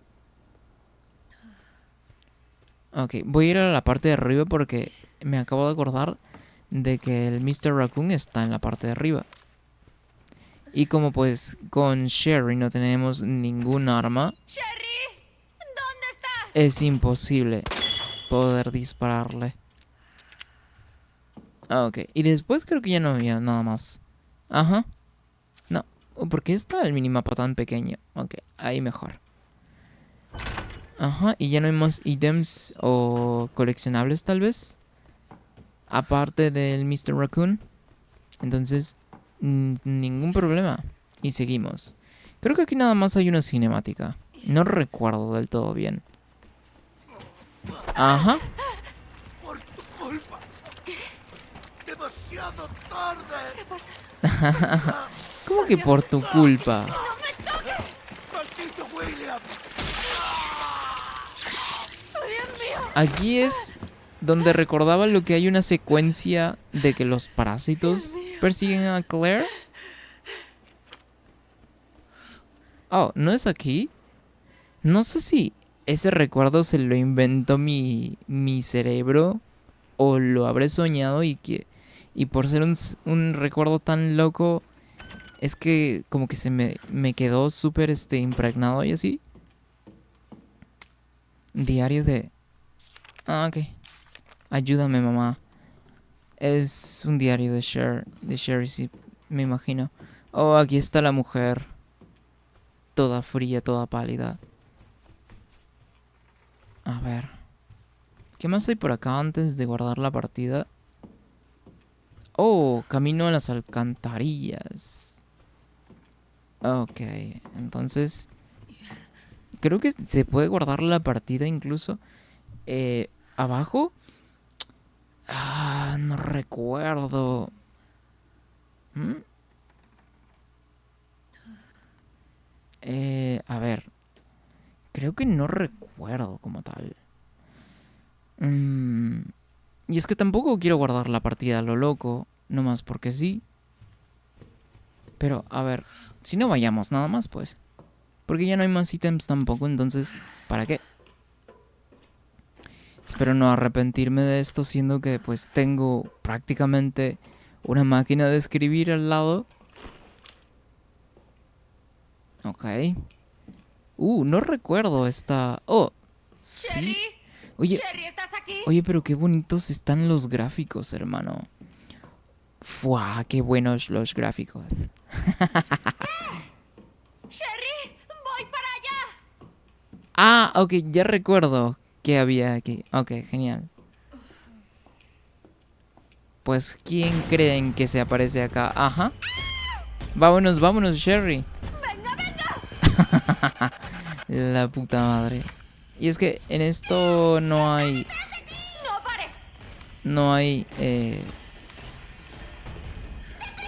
Ok, voy a ir a la parte de arriba porque me acabo de acordar de que el Mr. Raccoon está en la parte de arriba. Y como pues con Sherry no tenemos ningún arma, ¡Sherry! ¿Dónde estás? es imposible poder dispararle. Ok, y después creo que ya no había nada más. Ajá. No, ¿por qué está el minimapa tan pequeño? Ok, ahí mejor. Ajá, y ya no hay más ítems o coleccionables tal vez. Aparte del Mr. Raccoon. Entonces, ningún problema. Y seguimos. Creo que aquí nada más hay una cinemática. No recuerdo del todo bien. Ajá. Por tu culpa. Demasiado tarde. ¿Qué pasa? ¿Cómo que por tu culpa? Maldito William. ¡Oh, Dios mío! Aquí es donde recordaba lo que hay una secuencia de que los parásitos persiguen a Claire. Oh, ¿no es aquí? No sé si ese recuerdo se lo inventó mi cerebro o lo habré soñado y por ser un recuerdo tan loco es que como que se me quedó súper impregnado y así. Diario de... ok. Ayúdame, mamá. Es un diario de Sherry, sí, me imagino. Oh, aquí está la mujer. Toda fría, toda pálida. A ver. ¿Qué más hay por acá antes de guardar la partida? Oh, camino a las alcantarillas. Ok, entonces... creo que se puede guardar la partida incluso. ¿Abajo? No recuerdo. A ver. Creo que no recuerdo como tal. Y es que tampoco quiero guardar la partida a lo loco. Nomás porque sí. Pero, a ver. Si no vayamos nada más, pues. Porque ya no hay más ítems tampoco. Entonces, ¿para qué? Espero no arrepentirme de esto, siendo que pues tengo prácticamente una máquina de escribir al lado. Ok. No recuerdo esta... Oh, sí. ¡Sherry! Oye, ¡Sherry, estás aquí! oye, pero qué bonitos están los gráficos, hermano. ¡Fua! ¡Qué buenos los gráficos! ¡Sherry! ¡Voy para allá! Ok, ya recuerdo qué había aquí. Ok, genial. Pues, ¿quién creen que se aparece acá? Ajá. Vámonos, vámonos, Sherry. ¡Venga, venga! La puta madre. Y es que en esto no hay... ¡No pares! No hay...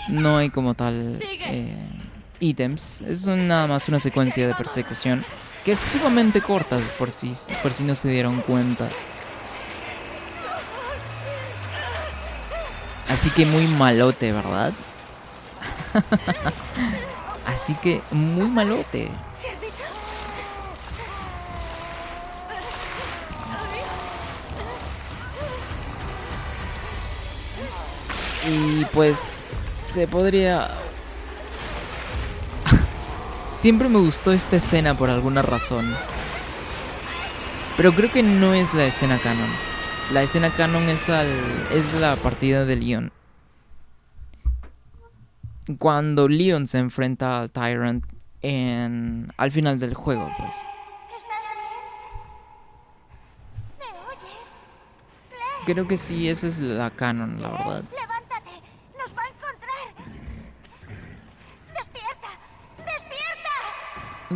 no hay como tal ítems. Es nada más una secuencia de persecución que es sumamente corta, por si no se dieron cuenta. Así que muy malote, ¿verdad? Así que muy malote. ¿Qué has dicho? Y pues se podría... Siempre me gustó esta escena por alguna razón. Pero creo que no es la escena canon. La escena canon es la partida de Leon. Cuando Leon se enfrenta al Tyrant al final del juego, pues. ¿Estás bien? ¿Me oyes? Claire, Creo que sí, esa es la canon, la verdad. levántate. Nos va a encontrar. ¡Despierta! ¡Despierta!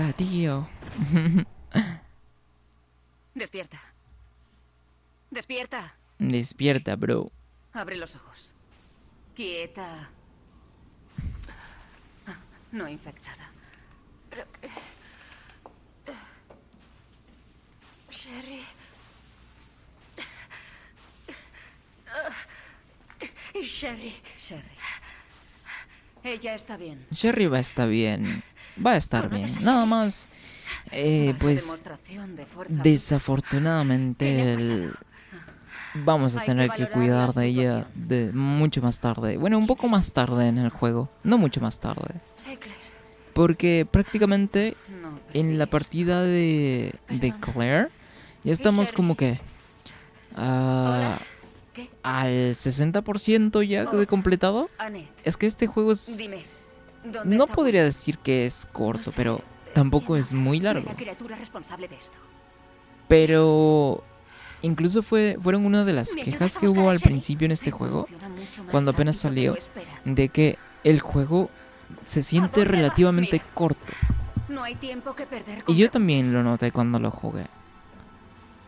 Despierta, tío. Despierta. Despierta. Despierta, bro. Abre los ojos. Quieta. No infectada. Sherry. Sherry. Sherry. Ella está bien. Sherry va a estar bien. Va a estar bien. Nada más. Pues Demostración de fuerza. desafortunadamente vamos a Hay que tener que valorar cuidar la de ella situación. mucho más tarde. Bueno, un poco más tarde en el juego. No mucho más tarde. Sí, Claire. Porque prácticamente No, en la baby. partida de Claire ya estamos Sherry. como que Hola. ¿Qué? al 60% ya de Ostras. completado. Annette, Es que este juego es... dime. ¿Dónde No está podría decir que es corto, No sé. pero tampoco ¿Quién es muy hablas? largo. De la criatura responsable de esto. Pero incluso fueron una de las ¿Me quejas ayudas a que buscar hubo a al Sherry? principio en este juego, Funciona mucho más cuando apenas rápido de lo salió, esperado. de que el juego se siente dónde vas? relativamente Mira. corto. No hay tiempo que perder Y con yo también preguntas. lo noté cuando lo jugué.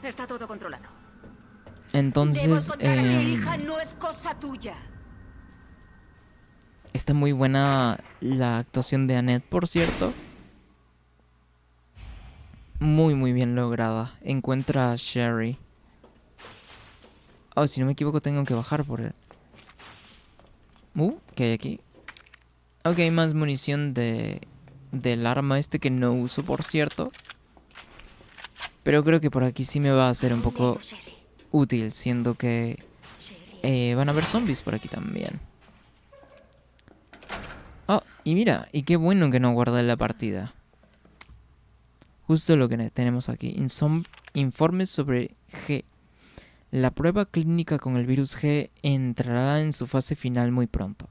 Está todo controlado. Debo Entonces, encontrar a Mi Sherry. hija no es cosa tuya. está muy buena la actuación de Annette, por cierto. Muy, muy bien lograda. Encuentra a Sherry. Oh, si no me equivoco, tengo que bajar por él. ¿Qué hay aquí? Ok, hay más munición del arma este que no uso, por cierto. Pero creo que por aquí sí me va a ser un poco Veo, Sherry. útil, siendo que Sherry. van a haber zombies por aquí también. Oh, y mira, y qué bueno que no guardé la partida. Justo lo que tenemos aquí. Informes sobre G. La prueba clínica con el virus G entrará en su fase final muy pronto.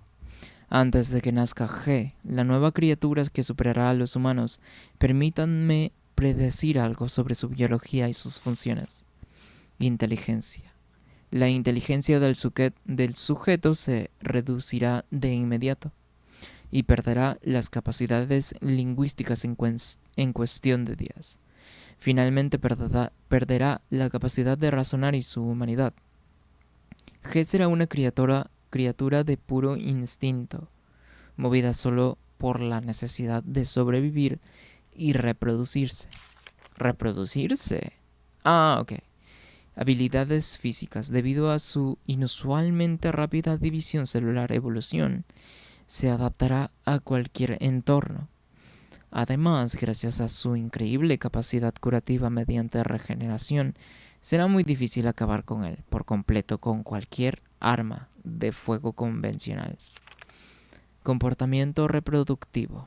Antes de que nazca G, la nueva criatura que superará a los humanos, permítanme predecir algo sobre su biología y sus funciones. Inteligencia. La inteligencia del sujeto se reducirá de inmediato y perderá las capacidades lingüísticas en cuestión de días. Finalmente perderá la capacidad de razonar y su humanidad. G será una criatura de puro instinto, movida solo por la necesidad de sobrevivir y reproducirse. ¿Reproducirse? Ah, ok. Habilidades físicas. Debido a su inusualmente rápida división celular evolución, se adaptará a cualquier entorno. Además, gracias a su increíble capacidad curativa mediante regeneración, será muy difícil acabar con él por completo con cualquier arma de fuego convencional. Comportamiento reproductivo.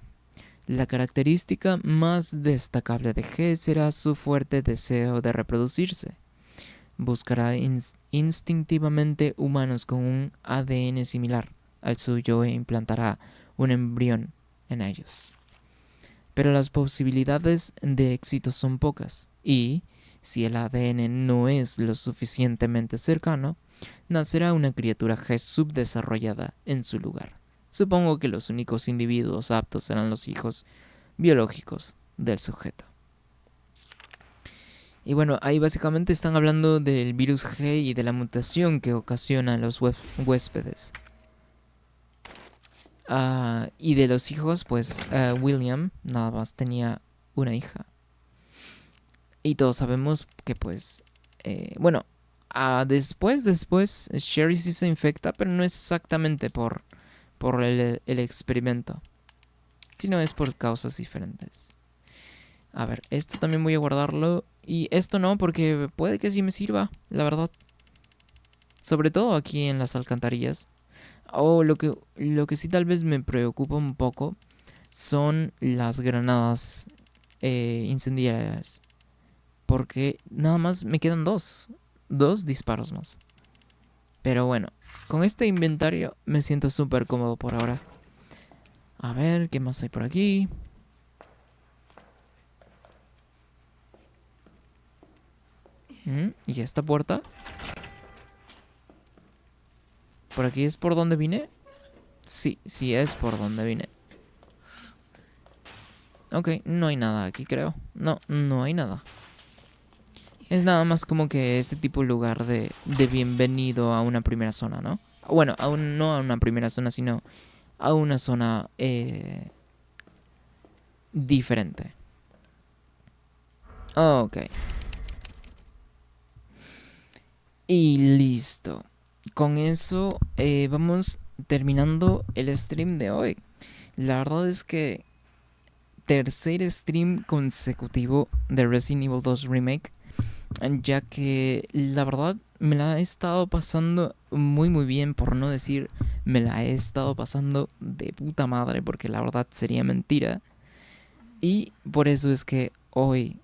La característica más destacable de G será su fuerte deseo de reproducirse. Buscará instintivamente humanos con un ADN similar al suyo e implantará un embrión en ellos. Pero las posibilidades de éxito son pocas y, si el ADN no es lo suficientemente cercano, nacerá una criatura G subdesarrollada en su lugar. Supongo que los únicos individuos aptos serán los hijos biológicos del sujeto. Y bueno, ahí básicamente están hablando del virus G y de la mutación que ocasiona a los huéspedes. Y de los hijos, pues William nada más tenía una hija. Y todos sabemos que pues, bueno, después, Sherry sí se infecta, pero no es exactamente por el experimento, sino es por causas diferentes. A ver, esto también voy a guardarlo. Y esto no, porque puede que sí me sirva, la verdad. Sobre todo aquí en las alcantarillas. Lo que sí tal vez me preocupa un poco son las granadas incendiarias. Porque nada más me quedan dos disparos más. Pero bueno, con este inventario me siento súper cómodo por ahora. A ver, ¿qué más hay por aquí? ¿Y esta puerta? ¿Por aquí es por donde vine? Sí es por donde vine. Ok, no hay nada aquí, creo. No hay nada. Es nada más como que ese tipo de lugar de bienvenido a una primera zona, ¿no? Bueno, no a una primera zona, sino a una zona diferente. Ok. Y listo. Con eso vamos terminando el stream de hoy. La verdad es que tercer stream consecutivo de Resident Evil 2 Remake, ya que la verdad me la he estado pasando muy bien, por no decir me la he estado pasando de puta madre, porque la verdad sería mentira. Y por eso es que hoy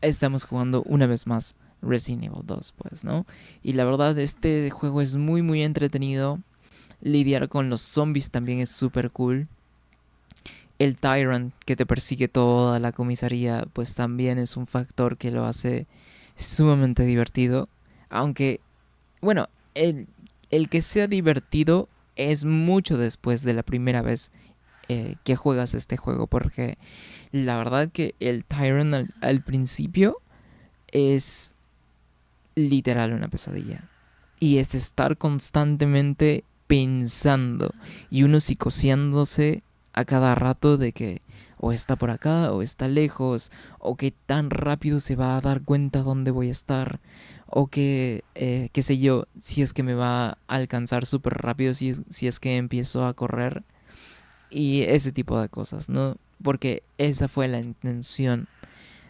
estamos jugando una vez más Resident Evil 2, pues, ¿no? Y la verdad, este juego es muy entretenido. Lidiar con los zombies también es súper cool. El Tyrant que te persigue toda la comisaría, pues también es un factor que lo hace sumamente divertido. Aunque, bueno, el que sea divertido es mucho después de la primera vez que juegas este juego. Porque la verdad que el Tyrant al principio es literal una pesadilla. Y es estar constantemente pensando y uno psicoseándose a cada rato de que o está por acá o está lejos, o que tan rápido se va a dar cuenta dónde voy a estar, o que, qué sé yo, si es que me va a alcanzar súper rápido, si es que empiezo a correr, y ese tipo de cosas, ¿no? Porque esa fue la intención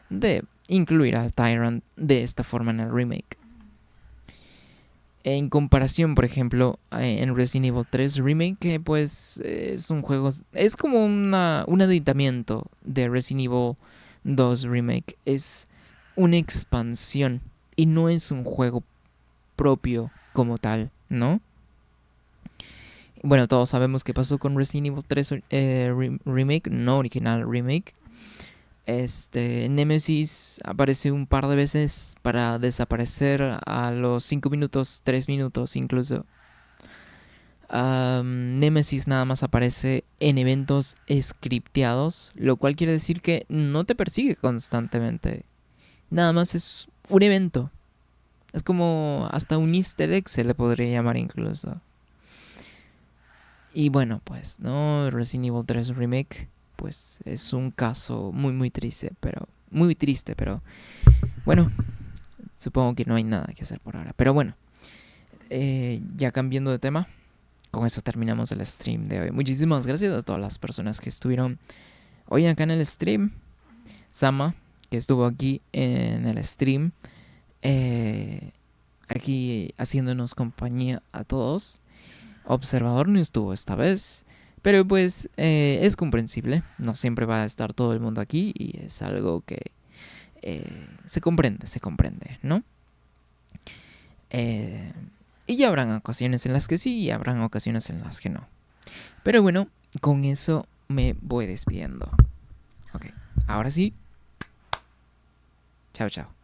de incluir a Tyrant de esta forma en el remake. En comparación, por ejemplo, en Resident Evil 3 Remake, que pues es un juego, es como un aditamento de Resident Evil 2 Remake. Es una expansión y no es un juego propio como tal, ¿no? Bueno, todos sabemos qué pasó con Resident Evil 3 Remake, no original remake. Nemesis aparece un par de veces para desaparecer a los 5 minutos, 3 minutos incluso. Nemesis nada más aparece en eventos scripteados, lo cual quiere decir que no te persigue constantemente. Nada más es un evento. Es como hasta un easter egg se le podría llamar incluso. Y bueno, pues, ¿no? Resident Evil 3 Remake, pues es un caso muy triste, pero bueno, supongo que no hay nada que hacer por ahora. Pero bueno, ya cambiando de tema, con eso terminamos el stream de hoy. Muchísimas gracias a todas las personas que estuvieron hoy acá en el stream. Sama, que estuvo aquí en el stream, aquí haciéndonos compañía a todos. Observador no estuvo esta vez, pero pues es comprensible. No siempre va a estar todo el mundo aquí y es algo que se comprende, ¿no? Y ya habrán ocasiones en las que sí y habrán ocasiones en las que no. Pero bueno, con eso me voy despidiendo. Ok, ahora sí. Chao.